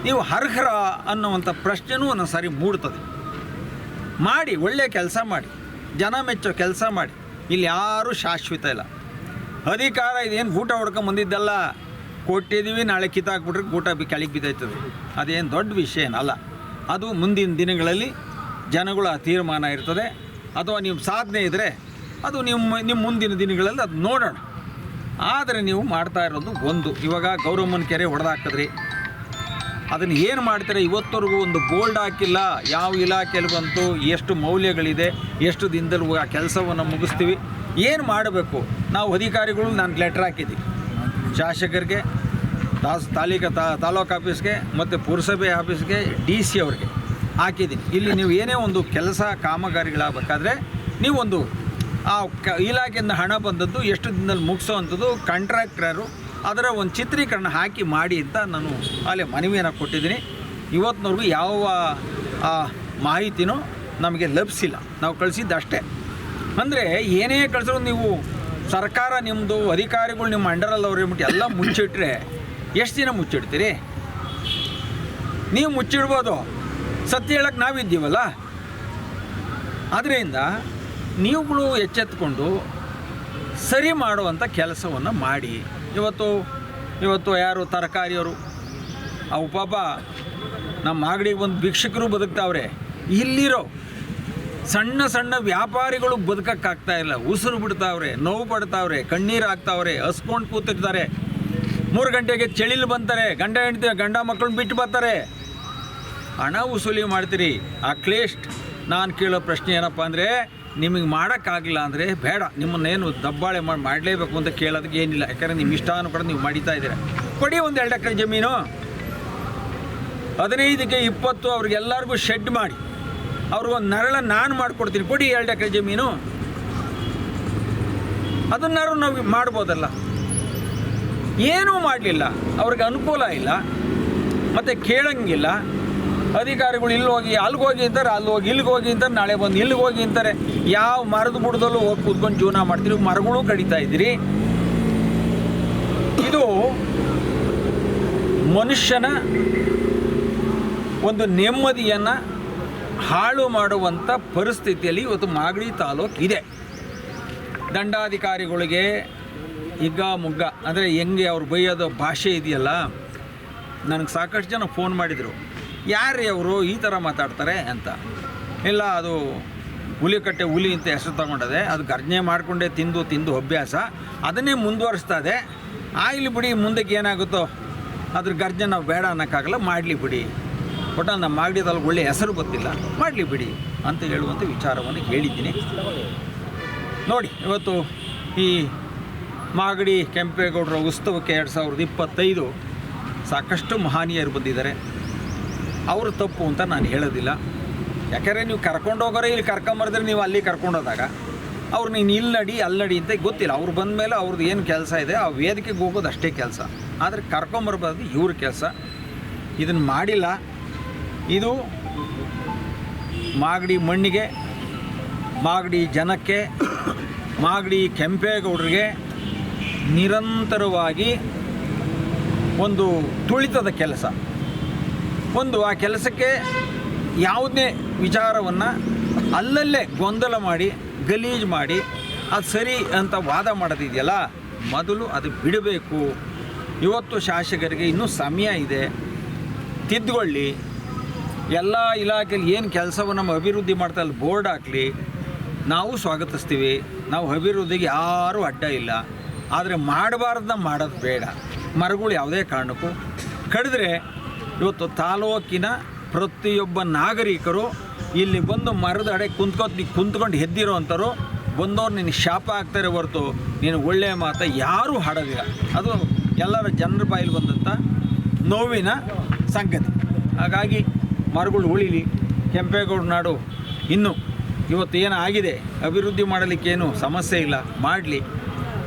ನೀವು ಅರ್ಹರ ಅನ್ನುವಂಥ ಪ್ರಶ್ನೆನೂ ಒಂದೊಂದು ಸಾರಿ ಮೂಡ್ತದೆ. ಮಾಡಿ, ಒಳ್ಳೆಯ ಕೆಲಸ ಮಾಡಿ, ಜನ ಮೆಚ್ಚೋ ಕೆಲಸ ಮಾಡಿ. ಇಲ್ಲಿ ಯಾರೂ ಶಾಶ್ವತ ಇಲ್ಲ. ಅಧಿಕಾರ ಇದೇನು ಊಟ ಹೊಡ್ಕೊಂಬಂದಿದ್ದಲ್ಲ, ಕೊಟ್ಟಿದ್ದೀವಿ, ನಾಳೆ ಕಿತ್ತಾಕ್ಬಿಟ್ರೆ ಗೂಟ ಕೆಳಗೆ ಬಿದ್ದೈತದೆ. ಅದೇನು ದೊಡ್ಡ ವಿಷಯ ಏನಲ್ಲ. ಅದು ಮುಂದಿನ ದಿನಗಳಲ್ಲಿ ಜನಗಳ ತೀರ್ಮಾನ ಇರ್ತದೆ. ಅಥವಾ ನಿಮ್ಮ ಸಾಧನೆ ಇದ್ದರೆ ಅದು ನಿಮ್ಮ ಮುಂದಿನ ದಿನಗಳಲ್ಲಿ ಅದು ನೋಡೋಣ. ಆದರೆ ನೀವು ಮಾಡ್ತಾ ಇರೋದು ಒಂದು, ಇವಾಗ ಗೌರಮ್ಮನ ಕೆರೆ ಹೊಡೆದಾಕಿದ್ರಿ, ಅದನ್ನು ಏನು ಮಾಡ್ತಾರೆ ಇವತ್ತವರೆಗೂ ಒಂದು ಬೋಲ್ಡ್ ಹಾಕಿಲ್ಲ. ಯಾವ ಇಲಾಖೆಯಲ್ಲಿ ಬಂತು, ಎಷ್ಟು ಮೌಲ್ಯಗಳಿದೆ, ಎಷ್ಟು ದಿನದಲ್ಲಿ ಆ ಕೆಲಸವನ್ನು ಮುಗಿಸ್ತೀವಿ, ಏನು ಮಾಡಬೇಕು. ನಾವು ಅಧಿಕಾರಿಗಳು ನಾನು ಲೆಟ್ರ್ ಹಾಕಿದ್ದೀವಿ ಶಾಸಕರಿಗೆ, ತಾಲೂಕು ಆಫೀಸ್ಗೆ ಮತ್ತು ಪುರಸಭೆ ಆಫೀಸ್ಗೆ, DC ಅವ್ರಿಗೆ ಹಾಕಿದ್ದೀನಿ. ಇಲ್ಲಿ ನೀವು ಏನೇ ಒಂದು ಕೆಲಸ ಕಾಮಗಾರಿಗಳಾಗಬೇಕಾದ್ರೆ ನೀವೊಂದು ಆ ಇಲಾಖೆಯಿಂದ ಹಣ ಬಂದದ್ದು ಎಷ್ಟು ದಿನದಲ್ಲಿ ಮುಗಿಸೋ ಅಂಥದ್ದು ಕಾಂಟ್ರಾಕ್ಟರು ಅದರ ಒಂದು ಚಿತ್ರೀಕರಣ ಹಾಕಿ ಮಾಡಿ ಅಂತ ನಾನು ಅಲ್ಲಿ ಮನವಿಯನ್ನು ಕೊಟ್ಟಿದ್ದೀನಿ. ಇವತ್ತಿನವರೆಗೂ ಯಾವ ಮಾಹಿತಿನೂ ನಮಗೆ ಲಭಿಸಿಲ್ಲ. ನಾವು ಕಳಿಸಿದ್ದು ಅಷ್ಟೇ. ಅಂದರೆ ಏನೇ ಕಳಿಸಿದ್ರು ನೀವು ಸರ್ಕಾರ ನಿಮ್ಮದು ಅಧಿಕಾರಿಗಳು ನಿಮ್ಮ ಅಂಡರಲ್ಲಿ ಅವ್ರು ಹೇಳ್ಬಿಟ್ಟು ಎಲ್ಲ ಮುಚ್ಚಿಟ್ರೆ ಎಷ್ಟು ದಿನ ಮುಚ್ಚಿಡ್ತೀರಿ? ನೀವು ಮುಚ್ಚಿಡ್ಬೋದು, ಸತ್ಯ ಹೇಳಕ್ಕೆ ನಾವಿದ್ದೀವಲ್ಲ. ಆದ್ದರಿಂದ ನೀವುಗಳು ಎಚ್ಚೆತ್ತುಕೊಂಡು ಸರಿ ಮಾಡುವಂಥ ಕೆಲಸವನ್ನು ಮಾಡಿ. ಇವತ್ತು ಯಾರು ತರಕಾರಿಯವರು ಅವು ಪಾಪ ನಮ್ಮ ಮಾಗಡಿಗೆ ಬಂದು ಭಿಕ್ಷಕರು ಬದುಕ್ತಾವ್ರೆ. ಇಲ್ಲಿರೋ ಸಣ್ಣ ಸಣ್ಣ ವ್ಯಾಪಾರಿಗಳು ಬದುಕಕ್ಕಾಗ್ತಾಯಿಲ್ಲ, ಉಸಿರು ಬಿಡ್ತಾವ್ರೆ, ನೋವು ಪಡ್ತಾವ್ರೆ, ಕಣ್ಣೀರು ಹಾಕ್ತಾವ್ರೆ, ಹಸ್ಕೊಂಡು ಕೂತಿರ್ತಾರೆ. 3 ಗಂಟೆಗೆ ಚಳಿಲಿ ಬಂತಾರೆ, ಗಂಡ ಮಕ್ಕಳನ್ನ ಬಿಟ್ಟು ಬರ್ತಾರೆ. ಹಣ ವಸೂಲಿ ಮಾಡ್ತೀರಿ. ಅಟ್ಲೀಸ್ಟ್ ನಾನು ಕೇಳೋ ಪ್ರಶ್ನೆ ಏನಪ್ಪ ಅಂದರೆ, ನಿಮಗೆ ಮಾಡೋಕ್ಕಾಗಲಿಲ್ಲ ಅಂದರೆ ಬೇಡ, ನಿಮ್ಮನ್ನೇನು ದಬ್ಬಾಳೆ ಮಾಡಲೇಬೇಕು ಅಂತ ಕೇಳೋದಕ್ಕೆ ಏನಿಲ್ಲ. ಯಾಕಂದರೆ ನಿಮ್ಮ ಇಷ್ಟಾನುಕೂಲ ನೀವು ಮಾಡೀತಾ ಇದ್ದೀರ. ಕೊಡಿ ಒಂದು 2 ಎಕರೆ ಜಮೀನು, 15ಕ್ಕೆ 20 ಅವ್ರಿಗೆಲ್ಲರಿಗೂ ಶೆಡ್ ಮಾಡಿ ಅವ್ರಿಗೊಂದು ನರಳ ನಾನು ಮಾಡಿಕೊಡ್ತೀನಿ. ಕೊಡಿ 2 ಎಕರೆ ಜಮೀನು, ಅದನ್ನಾರು ನಾವು ಮಾಡ್ಬೋದಲ್ಲ. ಏನೂ ಮಾಡಲಿಲ್ಲ, ಅವ್ರಿಗೆ ಅನುಕೂಲ ಇಲ್ಲ, ಮತ್ತು ಕೇಳಂಗಿಲ್ಲ. ಅಧಿಕಾರಿಗಳು ಇಲ್ಲಿ ಹೋಗಿ ಅಲ್ಲಿಗೆ ಹೋಗಿ ಅಂತಾರೆ, ಅಲ್ಲಿ ಹೋಗಿ ಇಲ್ಲಿಗೆ ಹೋಗಿ ಅಂತಾರೆ, ನಾಳೆ ಬಂದು ಇಲ್ಲಿಗೆ ಹೋಗಿ ಅಂತಾರೆ. ಯಾವ ಮರದ ಬುಡದಲ್ಲೂ ಹೋಗಿ ಕೂತ್ಕೊಂಡು ಜೀವನ ಮಾಡ್ತೀರಿ, ಮರಗಳು ಕಡಿತಾ ಇದ್ದೀರಿ. ಇದು ಮನುಷ್ಯನ ಒಂದು ನೆಮ್ಮದಿಯನ್ನು ಹಾಳು ಮಾಡುವಂಥ ಪರಿಸ್ಥಿತಿಯಲ್ಲಿ ಇವತ್ತು ಮಾಗಡಿ ತಾಲೂಕು ಇದೆ. ದಂಡಾಧಿಕಾರಿಗಳಿಗೆ ಹಿಗ್ಗ ಮುಗ್ಗ ಅಂದರೆ ಹೆಂಗೆ ಅವ್ರು ಬೈಯೋದು ಭಾಷೆ ಇದೆಯಲ್ಲ. ನನಗೆ ಸಾಕಷ್ಟು ಜನ ಫೋನ್ ಮಾಡಿದರು, ಯಾರೇ ಅವರು ಈ ಥರ ಮಾತಾಡ್ತಾರೆ ಅಂತ. ಇಲ್ಲ, ಅದು ಹುಲಿಕಟ್ಟೆ ಹುಲಿ ಅಂತ ಹೆಸರು ತಗೊಂಡದೆ, ಅದು ಗರ್ಜನೆ ಮಾಡಿಕೊಂಡೇ ತಿಂದು ಅಭ್ಯಾಸ, ಅದನ್ನೇ ಮುಂದುವರಿಸ್ತಾ ಇದೆ. ಆಗಲಿ ಬಿಡಿ, ಮುಂದಕ್ಕೆ ಏನಾಗುತ್ತೋ ಅದ್ರ ಗರ್ಜನೆ ನಾವು ಬೇಡ ಅನ್ನೋಕ್ಕಾಗಲ್ಲ, ಮಾಡಲಿ ಬಿಡಿ, ಒಟ್ಟು ನಮ್ಮ ಮಾಗಡಿದಲ್ಲಿ ಒಳ್ಳೆಯ ಹೆಸರು ಗೊತ್ತಿಲ್ಲ, ಮಾಡಲಿ ಬಿಡಿ ಅಂತ ಹೇಳುವಂಥ ವಿಚಾರವನ್ನು ಹೇಳಿದ್ದೀನಿ. ನೋಡಿ, ಇವತ್ತು ಈ ಮಾಗಡಿ ಕೆಂಪೇಗೌಡರ ಉತ್ಸವಕ್ಕೆ 2025 ಸಾಕಷ್ಟು ಮಹನೀಯರು ಬಂದಿದ್ದಾರೆ. ಅವರು ತಪ್ಪು ಅಂತ ನಾನು ಹೇಳೋದಿಲ್ಲ. ಯಾಕೆಂದರೆ ನೀವು ಕರ್ಕೊಂಡು ಹೋಗೋರೆ ಇಲ್ಲಿ ಕರ್ಕೊಂಬರಿದ್ರೆ ನೀವು ಅಲ್ಲಿ ಕರ್ಕೊಂಡೋದಾಗ ಅವ್ರು ನೀನು ಇಲ್ಲಿ ನಡಿ ಅಲ್ಲಿ ನಡಿ ಅಂತ ಗೊತ್ತಿಲ್ಲ. ಅವ್ರು ಬಂದ ಮೇಲೆ ಅವ್ರದ್ದು ಏನು ಕೆಲಸ ಇದೆ ಆ ವೇದಿಕೆಗೆ ಹೋಗೋದು ಅಷ್ಟೇ ಕೆಲಸ. ಆದರೆ ಕರ್ಕೊಂಬರ್ಬಾರ್ದು ಇವ್ರ ಕೆಲಸ. ಇದನ್ನು ಮಾಡಿಲ್ಲ. ಇದು ಮಾಗಡಿ ಮಣ್ಣಿಗೆ, ಮಾಗಡಿ ಜನಕ್ಕೆ, ಮಾಗಡಿ ಕೆಂಪೇಗೌಡರಿಗೆ ನಿರಂತರವಾಗಿ ಒಂದು ತುಳಿತದ ಕೆಲಸ. ಆ ಕೆಲಸಕ್ಕೆ ಯಾವುದೇ ವಿಚಾರವನ್ನು ಅಲ್ಲಲ್ಲೇ ಗೊಂದಲ ಮಾಡಿ ಗಲೀಜು ಮಾಡಿ ಅದು ಸರಿ ಅಂತ ವಾದ ಮಾಡೋದಿದೆಯಲ್ಲ, ಮೊದಲು ಅದು ಬಿಡಬೇಕು. ಇವತ್ತು ಶಾಸಕರಿಗೆ ಇನ್ನೂ ಸಮಯ ಇದೆ, ತಿದ್ದುಕೊಳ್ಳಿ. ಎಲ್ಲ ಇಲಾಖೆಯಲ್ಲಿ ಏನು ಕೆಲಸವನ್ನು ನಮ್ಮ ಅಭಿವೃದ್ಧಿ ಮಾಡ್ತಾ ಅಲ್ಲಿ ಬೋರ್ಡ್ ಹಾಕಲಿ, ನಾವು ಸ್ವಾಗತಿಸ್ತೀವಿ. ನಾವು ಅಭಿವೃದ್ಧಿಗೆ ಯಾರೂ ಅಡ್ಡ ಇಲ್ಲ. ಆದರೆ ಮಾಡಬಾರ್ದನ್ನ ಮಾಡೋದು ಬೇಡ. ಮರಗಳು ಯಾವುದೇ ಕಾರಣಕ್ಕೂ ಕಡಿದ್ರೆ ಇವತ್ತು ತಾಲೂಕಿನ ಪ್ರತಿಯೊಬ್ಬ ನಾಗರಿಕರು ಇಲ್ಲಿ ಬಂದು ಮರದ ಅಡೆ ಕುಂತ್ಕೊಂಡು ಎದ್ದಿರೋ ಅಂಥವ್ರು ಬಂದವ್ರು ನಿನಗೆ ಶಾಪ ಆಗ್ತಾರೆ ಹೊರತು ನೀನು ಒಳ್ಳೆಯ ಮಾತು ಯಾರೂ ಹಾಡೋದಿಲ್ಲ. ಅದು ಎಲ್ಲರ ಜನರ ಬಾಯಲ್ಲಿ ಬಂದಂಥ ನೋವಿನ ಸಂಗತಿ. ಹಾಗಾಗಿ ಮರಗಳು ಉಳಿಲಿ. ಕೆಂಪೇಗೌಡ ನಾಡು ಇನ್ನೂ ಇವತ್ತು ಏನು ಆಗಿದೆ, ಅಭಿವೃದ್ಧಿ ಮಾಡಲಿಕ್ಕೇನು ಸಮಸ್ಯೆ ಇಲ್ಲ, ಮಾಡಲಿ.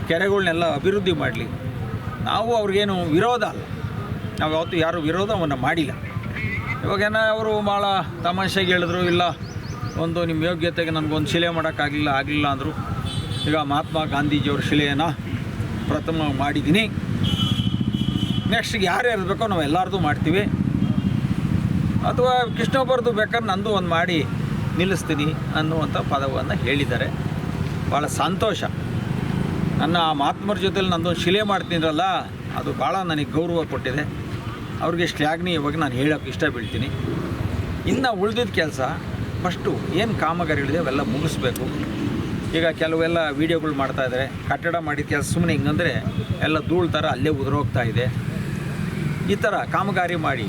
ಕೆರೆಗಳನ್ನೆಲ್ಲ ಅಭಿವೃದ್ಧಿ ಮಾಡಲಿ. ನಾವು ಅವ್ರಿಗೇನು ವಿರೋಧ ಅಲ್ಲ, ನಾವು ಯಾವತ್ತೂ ಯಾರೂ ವಿರೋಧವನ್ನು ಮಾಡಿಲ್ಲ. ಇವಾಗೇನೋ ಅವರು ಭಾಳ ತಮಾಷೆಗೆ ಹೇಳಿದ್ರು, ಇಲ್ಲ ಒಂದು ನಿಮ್ಮ ಯೋಗ್ಯತೆಗೆ ನನಗೊಂದು ಶಿಲೆ ಮಾಡೋಕ್ಕಾಗಲಿಲ್ಲ ಅಂದರು. ಈಗ ಮಹಾತ್ಮ ಗಾಂಧೀಜಿಯವ್ರ ಶಿಲೆಯನ್ನು ಪ್ರಥಮ ಮಾಡಿದ್ದೀನಿ. ನೆಕ್ಸ್ಟಿಗೆ ಯಾರು ಇರಬೇಕೋ ನಾವು ಎಲ್ಲರದು ಮಾಡ್ತೀವಿ. ಅಥವಾ ಕೃಷ್ಣೊಬ್ಬರದು ಬೇಕಾದ್ರೆ ನಂದು ಒಂದು ಮಾಡಿ ನಿಲ್ಲಿಸ್ತೀನಿ ಅನ್ನುವಂಥ ಪದವನ್ನು ಹೇಳಿದ್ದಾರೆ. ಭಾಳ ಸಂತೋಷ. ನನ್ನ ಮಹಾತ್ಮರ ಜೊತೆಲಿ ನಂದೊಂದು ಶಿಲೆ ಮಾಡ್ತೀನಲ್ಲ, ಅದು ಭಾಳ ನನಗೆ ಗೌರವ ಕೊಟ್ಟಿದೆ. ಅವ್ರಿಗೆ ಶ್ಲಾಘನೀಯವಾಗಿ ನಾನು ಹೇಳೋಕ್ಕೆ ಇಷ್ಟಪಡ್ತೀನಿ. ಇನ್ನು ಉಳಿದಿದ್ದ ಕೆಲಸ ಫಸ್ಟು ಏನು ಕಾಮಗಾರಿಗಳಿದೆ ಅವೆಲ್ಲ ಮುಗಿಸ್ಬೇಕು. ಈಗ ಕೆಲವೆಲ್ಲ ವೀಡಿಯೋಗಳು ಮಾಡ್ತಾಯಿದ್ದಾರೆ, ಕಟ್ಟಡ ಮಾಡಿದ ಕೆಲಸ ಸುಮ್ಮನೆ ಹಿಂಗಂದರೆ ಎಲ್ಲ ಧೂಳು ಥರ ಅಲ್ಲೇ ಉದುರೋಗ್ತಾ ಇದೆ. ಈ ಥರ ಕಾಮಗಾರಿ ಮಾಡಿ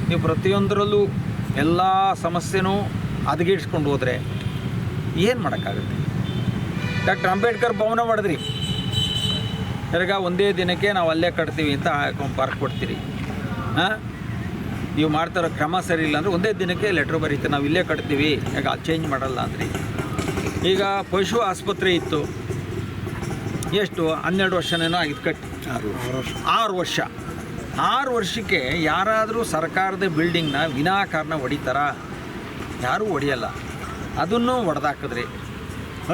ನೀವು ಪ್ರತಿಯೊಂದರಲ್ಲೂ ಎಲ್ಲ ಸಮಸ್ಯೆನೂ ಹದಗೆಡಿಸ್ಕೊಂಡು ಹೋದರೆ ಏನು ಮಾಡೋಕ್ಕಾಗುತ್ತೆ? ಡಾಕ್ಟರ್ ಅಂಬೇಡ್ಕರ್ ಭವನ ಹೊಡೆದ್ರಿ, ತಿರ್ಗ ಒಂದೇ ದಿನಕ್ಕೆ ನಾವು ಅಲ್ಲೇ ಕಟ್ತೀವಿ ಅಂತ ಪಾರ್ಕ್ ಕೊಡ್ತೀರಿ. ನೀವು ಮಾಡ್ತಾರೋ ಕ್ರಮ ಸರಿ ಇಲ್ಲ ಅಂದರೆ ಒಂದೇ ದಿನಕ್ಕೆ ಲೆಟ್ರ್ ಬರೀತೀವಿ, ನಾವು ಇಲ್ಲೇ ಕಟ್ತೀವಿ, ಯಾಕೆ ಅದು ಚೇಂಜ್ ಮಾಡಲ್ಲ ಅಂದ್ರಿ. ಈಗ ಪಶು ಆಸ್ಪತ್ರೆ ಇತ್ತು, ಎಷ್ಟು 12 ವರ್ಷನೇನೋ ಆಗಿದ್ದು ಕಟ್ಟಿ, 6 ವರ್ಷ. 6 ವರ್ಷಕ್ಕೆ ಯಾರಾದರೂ ಸರ್ಕಾರದ ಬಿಲ್ಡಿಂಗ್ನ ವಿನಾಕಾರಣ ಹೊಡಿತಾರ? ಯಾರೂ ಹೊಡೆಯಲ್ಲ. ಅದನ್ನು ಹೊಡೆದಾಕಿದ್ರಿ.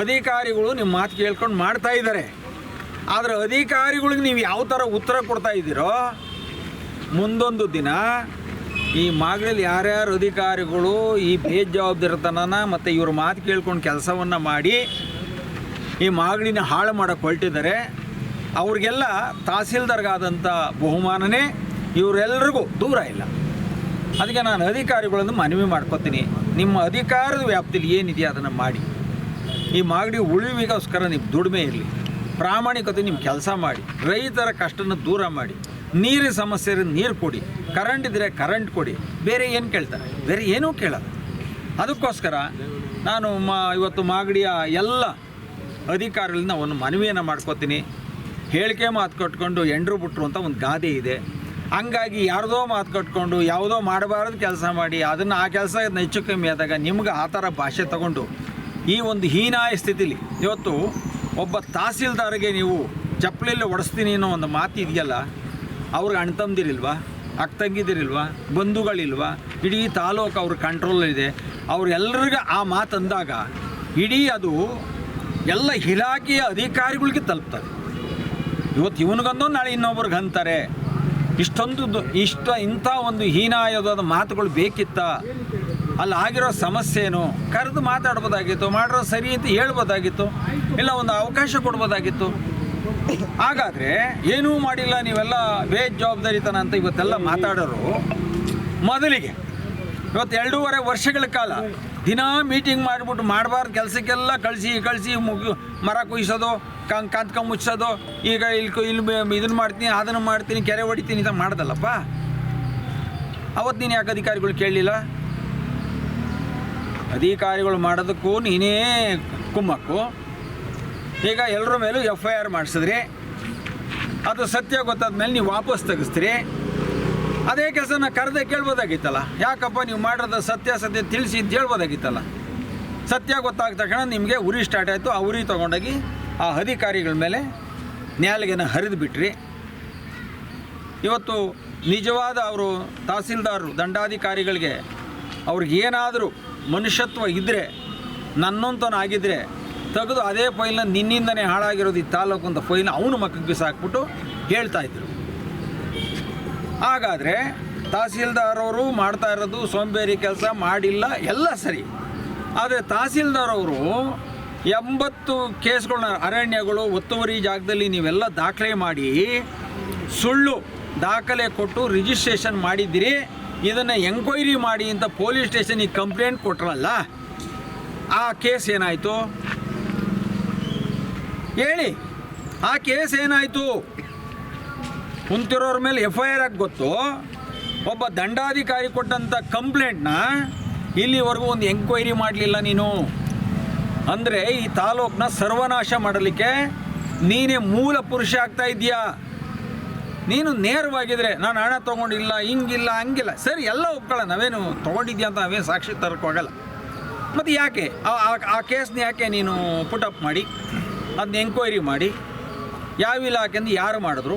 ಅಧಿಕಾರಿಗಳು ನಿಮ್ಮ ಮಾತು ಕೇಳ್ಕೊಂಡು ಮಾಡ್ತಾಯಿದ್ದಾರೆ. ಆದರೆ ಅಧಿಕಾರಿಗಳಿಗೆ ನೀವು ಯಾವ ಥರ ಉತ್ತರ ಕೊಡ್ತಾ ಇದ್ದೀರೋ, ಮುಂದೊಂದು ದಿನ ಈ ಮಾಗಡಿಯಲ್ಲಿ ಯಾರ್ಯಾರು ಅಧಿಕಾರಿಗಳು ಈ ಬೇಜವಾಬ್ದಾರಿತನನ ಮತ್ತು ಇವ್ರ ಮಾತು ಕೇಳ್ಕೊಂಡು ಕೆಲಸವನ್ನು ಮಾಡಿ ಈ ಮಾಗಡಿನ ಹಾಳು ಮಾಡೋಕ್ಕೆ ಹೊರಟಿದ್ದಾರೆ, ಅವ್ರಿಗೆಲ್ಲ ತಹಸೀಲ್ದಾರ್ಗಾದಂಥ ಬಹುಮಾನನೇ ಇವರೆಲ್ಲರಿಗೂ ದೂರ ಇಲ್ಲ. ಅದಕ್ಕೆ ನಾನು ಅಧಿಕಾರಿಗಳನ್ನು ಮನವಿ ಮಾಡ್ಕೊತೀನಿ, ನಿಮ್ಮ ಅಧಿಕಾರದ ವ್ಯಾಪ್ತಿಯಲ್ಲಿ ಏನಿದೆಯೋ ಅದನ್ನು ಮಾಡಿ. ಈ ಮಾಗಡಿ ಉಳಿವಿಗೋಸ್ಕರ ನಿಮ್ಮ ದುಡಿಮೆ ಇರಲಿ, ಪ್ರಾಮಾಣಿಕತೆ ನಿಮ್ಮ ಕೆಲಸ ಮಾಡಿ, ರೈತರ ಕಷ್ಟನ ದೂರ ಮಾಡಿ, ನೀರಿನ ಸಮಸ್ಯೆ ಇರೋ ನೀರು ಕೊಡಿ, ಕರೆಂಟ್ ಇದ್ದರೆ ಕರೆಂಟ್ ಕೊಡಿ. ಬೇರೆ ಏನು ಕೇಳ್ತಾರೆ? ಬೇರೆ ಏನೂ ಕೇಳಲ್ಲ. ಅದಕ್ಕೋಸ್ಕರ ನಾನು ಇವತ್ತು ಮಾಗಡಿಯ ಎಲ್ಲ ಅಧಿಕಾರಿಗಳನ್ನ ಒಂದು ಮನವಿಯನ್ನು ಮಾಡ್ಕೋತೀನಿ. ಹೇಳಿಕೆ ಮಾತು ಕಟ್ಕೊಂಡು ಎಂಡ್ರು ಬಿಟ್ರು ಅಂತ ಒಂದು ಗಾದೆ ಇದೆ. ಹಂಗಾಗಿ ಯಾರ್ದೋ ಮಾತು ಕಟ್ಕೊಂಡು ಯಾವುದೋ ಮಾಡಬಾರ್ದು ಕೆಲಸ ಮಾಡಿ ಅದನ್ನು ಆ ಕೆಲಸ ಹೆಚ್ಚು ಕಮ್ಮಿ ಆದಾಗ ನಿಮ್ಗೆ ಆ ಥರ ಭಾಷೆ ತಗೊಂಡು ಈ ಒಂದು ಹೀನಾಯ ಸ್ಥಿತಿಲಿ ಇವತ್ತು ಒಬ್ಬ ತಹಸೀಲ್ದಾರ್ಗೆ ನೀವು ಚಪ್ಪಲಿಯಲ್ಲಿ ಹೊಡೆಸ್ತೀನಿ ಅನ್ನೋ ಒಂದು ಮಾತು ಇದೆಯಲ್ಲ, ಅವ್ರಿಗೆ ಅಣ್ತಂದಿರಿಲ್ವಾ, ಅಕ್ಕ ತಂಗಿದಿರಿಲ್ವಾ, ಬಂಧುಗಳಿಲ್ವಾ? ಇಡೀ ತಾಲೂಕು ಅವ್ರ ಕಂಟ್ರೋಲಲ್ಲಿದೆ. ಅವ್ರೆಲ್ಲರಿಗೆ ಆ ಮಾತು ಅಂದಾಗ ಇಡೀ ಅದು ಎಲ್ಲ ಇಲಾಖೆಯ ಅಧಿಕಾರಿಗಳಿಗೆ ತಲುಪ್ತದೆ. ಇವತ್ತು ಇವನಿಗೊಂದು ನಾಳೆ ಇನ್ನೊಬ್ರಿಗೆ ಅಂತಾರೆ. ಇಂಥ ಒಂದು ಹೀನಾಯವಾದ ಮಾತುಗಳು ಬೇಕಿತ್ತ? ಅಲ್ಲಿ ಆಗಿರೋ ಸಮಸ್ಯೆ ಏನು ಕರೆದು ಮಾತಾಡ್ಬೋದಾಗಿತ್ತು, ಮಾಡಿರೋ ಸರಿ ಅಂತ ಹೇಳ್ಬೋದಾಗಿತ್ತು, ಇಲ್ಲ ಒಂದು ಅವಕಾಶ ಕೊಡ್ಬೋದಾಗಿತ್ತು. ಹಾಗಾದರೆ ಏನೂ ಮಾಡಿಲ್ಲ, ನೀವೆಲ್ಲ ಬೇಜವಾಬ್ದಾರಿತನ ಅಂತ ಇವತ್ತೆಲ್ಲ ಮಾತಾಡೋರು ಮೊದಲಿಗೆ ಇವತ್ತು 2.5 ವರ್ಷಗಳ ಕಾಲ ದಿನಾ ಮೀಟಿಂಗ್ ಮಾಡಿಬಿಟ್ಟು ಮಾಡಬಾರ್ದು ಕೆಲಸಕ್ಕೆಲ್ಲ ಕಳಿಸಿ ಮರ ಕುಯ್ಸೋದು, ಕಂತ್ಕ ಮುಚ್ಚೋದು, ಈಗ ಇಲ್ಲಿ ಇದನ್ನು ಮಾಡ್ತೀನಿ ಅದನ್ನು ಮಾಡ್ತೀನಿ ಕೆರೆ ಹೊಡಿತೀನಿ ಅಂತ ಮಾಡ್ದಲ್ಲಪ್ಪ. ಅವತ್ತು ನೀನು ಯಾಕೆ ಅಧಿಕಾರಿಗಳು ಕೇಳಲಿಲ್ಲ? ಅಧಿಕಾರಿಗಳು ಮಾಡೋದಕ್ಕೂ ನೀನೇ ಕುಮ್ಮಕ್ಕು. ಈಗ ಎಲ್ಲರ ಮೇಲೂ FIR ಮಾಡಿಸಿದ್ರಿ, ಅದು ಸತ್ಯ ಗೊತ್ತಾದ ಮೇಲೆ ನೀವು ವಾಪಸ್ ತೆಗಿಸ್ತೀರಿ. ಅದೇ ಕೆಲಸನ ಕರೆದೇ ಕೇಳ್ಬೋದಾಗಿತ್ತಲ್ಲ, ಯಾಕಪ್ಪ ನೀವು ಮಾಡೋದು ಸತ್ಯ ತಿಳಿಸಿ ಅಂತ ಹೇಳ್ಬೋದಾಗಿತ್ತಲ್ಲ. ಸತ್ಯ ಗೊತ್ತಾದ ತಕ್ಷಣ ನಿಮಗೆ ಉರಿ ಸ್ಟಾರ್ಟ್ ಆಯಿತು. ಆ ಉರಿ ತೊಗೊಂಡೋಗಿ ಆ ಅಧಿಕಾರಿಗಳ ಮೇಲೆ ನ್ಯಾಯಾಲಯನ ಹರಿದು ಬಿಟ್ರಿ. ಇವತ್ತು ನಿಜವಾದ ಅವರು ತಹಸೀಲ್ದಾರರು ದಂಡಾಧಿಕಾರಿಗಳಿಗೆ ಅವ್ರಿಗೇನಾದರೂ ಮನುಷ್ಯತ್ವ ಇದ್ದರೆ, ನನ್ನಂತನಾಗಿದ್ದರೆ ತೆಗೆದು ಅದೇ ಫೈಲ್ನ ನಿನ್ನಿಂದನೇ ಹಾಳಾಗಿರೋದು ಈ ತಾಲೂಕು ಅಂತ ಫೈಲ್ನ ಅವನು ಮಕ್ಕಳಿಗೆ ಬಿಸಾಕ್ಬಿಟ್ಟು ಹೇಳ್ತಾಯಿದ್ರು. ಹಾಗಾದರೆ ತಹಸೀಲ್ದಾರವರು ಮಾಡ್ತಾ ಇರೋದು ಸೋಂಬೇರಿ ಕೆಲಸ ಮಾಡಿಲ್ಲ, ಎಲ್ಲ ಸರಿ. ಆದರೆ ತಹಸೀಲ್ದಾರವರು 80 ಕೇಸ್ಗಳನ್ನ ಅರಣ್ಯಗಳು ಒತ್ತುವರಿ ಜಾಗದಲ್ಲಿ ನೀವೆಲ್ಲ ದಾಖಲೆ ಮಾಡಿ ಸುಳ್ಳು ದಾಖಲೆ ಕೊಟ್ಟು ರಿಜಿಸ್ಟ್ರೇಷನ್ ಮಾಡಿದ್ದೀರಿ, ಇದನ್ನು ಎಂಕ್ವೈರಿ ಮಾಡಿ ಅಂತ ಪೊಲೀಸ್ ಸ್ಟೇಷನಿಗೆ ಕಂಪ್ಲೇಂಟ್ ಕೊಟ್ರಲ್ಲ, ಆ ಕೇಸ್ ಏನಾಯಿತು ಹೇಳಿ? ಆ ಕೇಸ್ ಏನಾಯಿತು? ಕುಂತಿರೋರ ಮೇಲೆ FIR ಆಗಿ ಗೊತ್ತು. ಒಬ್ಬ ದಂಡಾಧಿಕಾರಿ ಕೊಟ್ಟಂಥ ಕಂಪ್ಲೇಂಟ್ನ ಇಲ್ಲಿವರೆಗೂ ಒಂದು ಎಂಕ್ವೈರಿ ಮಾಡಲಿಲ್ಲ ನೀನು. ಅಂದರೆ ಈ ತಾಲೂಕನ್ನ ಸರ್ವನಾಶ ಮಾಡಲಿಕ್ಕೆ ನೀನೇ ಮೂಲ ಪುರುಷ ಆಗ್ತಾ ಇದೆಯಾ? ನೀನು ನೇರವಾಗಿದ್ದರೆ ನಾನು ಹಣ ತೊಗೊಂಡಿಲ್ಲ, ಹಿಂಗಿಲ್ಲ ಹಂಗಿಲ್ಲ, ಸರಿ ಎಲ್ಲ ಒಪ್ಕೊಳ್ಳೋ, ನಾವೇನು ತೊಗೊಂಡಿದ್ಯಾ ಅಂತ ನಾವೇನು ಸಾಕ್ಷಿ ತರಕ್ಕೆ ಹೋಗಲ್ಲ. ಮತ್ತು ಯಾಕೆ ಆ ಕೇಸ್ನ ಯಾಕೆ ನೀನು ಪುಟಪ್ ಮಾಡಿ ಅದನ್ನ ಎಂಕ್ವೈರಿ ಮಾಡಿ ಯಾವ ಇಲಾಖೆಯಿಂದ ಯಾರು ಮಾಡಿದ್ರು,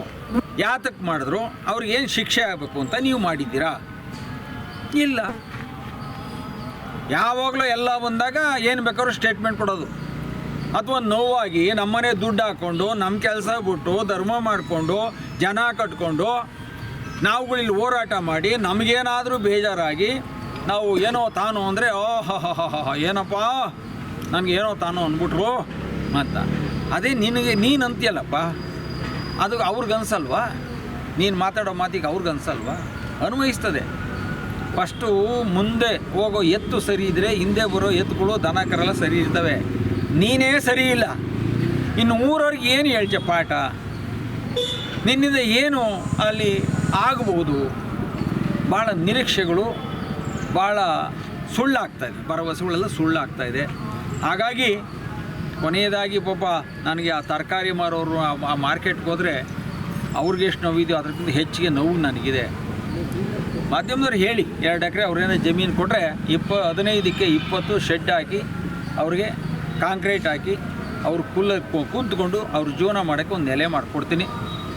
ಯಾತಕ್ಕೆ ಮಾಡಿದ್ರು, ಅವ್ರಿಗೇನು ಶಿಕ್ಷೆ ಆಗಬೇಕು ಅಂತ ನೀವು ಮಾಡಿದ್ದೀರಾ? ಇಲ್ಲ. ಯಾವಾಗಲೂ ಎಲ್ಲ ಬಂದಾಗ ಏನು ಬೇಕಾದ್ರೂ ಸ್ಟೇಟ್ಮೆಂಟ್ ಕೊಡೋದು, ಅಥವಾ ನೋವಾಗಿ ನಮ್ಮನೆ ದುಡ್ಡು ಹಾಕ್ಕೊಂಡು ನಮ್ಮ ಕೆಲಸ ಬಿಟ್ಟು ಧರ್ಮ ಮಾಡಿಕೊಂಡು ಜನ ಕಟ್ಕೊಂಡು ನಾವುಗಳಿಲ್ಲಿ ಹೋರಾಟ ಮಾಡಿ ನಮಗೇನಾದರೂ ಬೇಜಾರಾಗಿ ನಾವು ಏನೋ ತಾನು ಅಂದರೆ ಏನಪ್ಪ ನನಗೇನೋ ತಾನು ಅಂದ್ಬಿಟ್ರು ಅಂತ. ಅದೇ ನೀನು ಅಂತೀಯಲ್ಲಪ್ಪ, ಅದು ಅವ್ರಿಗನ್ಸಲ್ವಾ? ನೀನು ಮಾತಾಡೋ ಮಾತಿಗೆ ಅವ್ರಿಗೆ ಅನ್ಸಲ್ವಾ? ಅನ್ವಯಿಸ್ತದೆ. ಫಸ್ಟು ಮುಂದೆ ಹೋಗೋ ಎತ್ತು ಸರಿ ಇದ್ದರೆ ಹಿಂದೆ ಬರೋ ಎತ್ತುಗಳು ದನ ಕರೆಲ್ಲ ಸರಿ ಇರ್ತವೆ. ನೀನೇ ಸರಿ ಇಲ್ಲ, ಇನ್ನು ಊರವ್ರಿಗೆ ಏನು ಹೇಳ್ಚ ಪಾಠ? ನಿನ್ನಿಂದ ಏನು ಅಲ್ಲಿ ಆಗ್ಬೋದು? ಭಾಳ ನಿರೀಕ್ಷೆಗಳು ಭಾಳ ಸುಳ್ಳಾಗ್ತಾಯಿದೆ, ಭರವಸೆಗಳೆಲ್ಲ ಸುಳ್ಳಾಗ್ತಾಯಿದೆ. ಹಾಗಾಗಿ ಕೊನೆಯದಾಗಿ ಪಾಪ ನನಗೆ ಆ ತರಕಾರಿ ಮಾರೋರು ಆ ಮಾರ್ಕೆಟ್ಗೆ ಹೋದರೆ ಅವ್ರಿಗೆ ಎಷ್ಟು ನೋವಿದೆಯೋ ಅದಕ್ಕಿಂತ ಹೆಚ್ಚಿಗೆ ನೋವು ನನಗಿದೆ. ಮಾಧ್ಯಮದವ್ರು ಹೇಳಿ 2 ಎಕರೆ ಅವ್ರೇನೋ ಜಮೀನು ಕೊಟ್ಟರೆ 15ಕ್ಕೆ 20 ಶೆಡ್ ಹಾಕಿ ಅವ್ರಿಗೆ ಕಾಂಕ್ರೀಟ್ ಹಾಕಿ ಅವ್ರು ಕೂತ್ಕೊಂಡು ಅವ್ರ ಜೀವನ ಮಾಡೋಕ್ಕೆ ಒಂದು ನೆಲೆ ಮಾಡಿಕೊಡ್ತೀನಿ,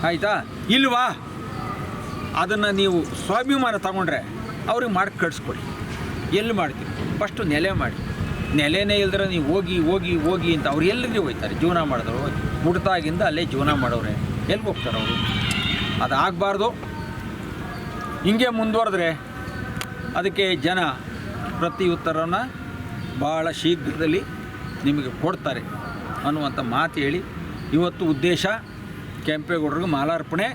ಆಯಿತಾ? ಇಲ್ವಾ? ಅದನ್ನು ನೀವು ಸ್ವಾಭಿಮಾನ ತಗೊಂಡ್ರೆ ಅವ್ರಿಗೆ ಮಾಡಿ ಕಳಿಸ್ಕೊಡಿ. ಎಲ್ಲಿ ಮಾಡ್ತೀವಿ? ಫಸ್ಟು ನೆಲೆ ಮಾಡಿ. ನೆಲೆನೇ ಇಲ್ದ್ರೆ ನೀವು ಹೋಗಿ ಹೋಗಿ ಹೋಗಿ ಅಂತ ಅವ್ರು ಎಲ್ಲಿಗೆ ಹೋಗ್ತಾರೆ? ಜೀವನ ಮಾಡಿದವರು ಹುಡ್ತಾಗಿಂದ ಅಲ್ಲೇ ಜೀವನ ಮಾಡೋರೆ, ಎಲ್ಲಿ ಹೋಗ್ತಾರೆ ಅವರು? ಅದು ಆಗಬಾರ್ದು. ಹಿಂಗೆ ಮುಂದುವರೆದ್ರೆ ಅದಕ್ಕೆ ಜನ ಪ್ರತಿ ಉತ್ತರವನ್ನು ಭಾಳ ಶೀಘ್ರದಲ್ಲಿ ನಿಮಗೆ ಕೊಡ್ತಾರೆ ಅನ್ನುವಂಥ ಮಾತು ಹೇಳಿ ಇವತ್ತು ಉದ್ದೇಶ ಕೆಂಪೇಗೌಡರಿಗೆ ಮಾಲಾರ್ಪಣೆ.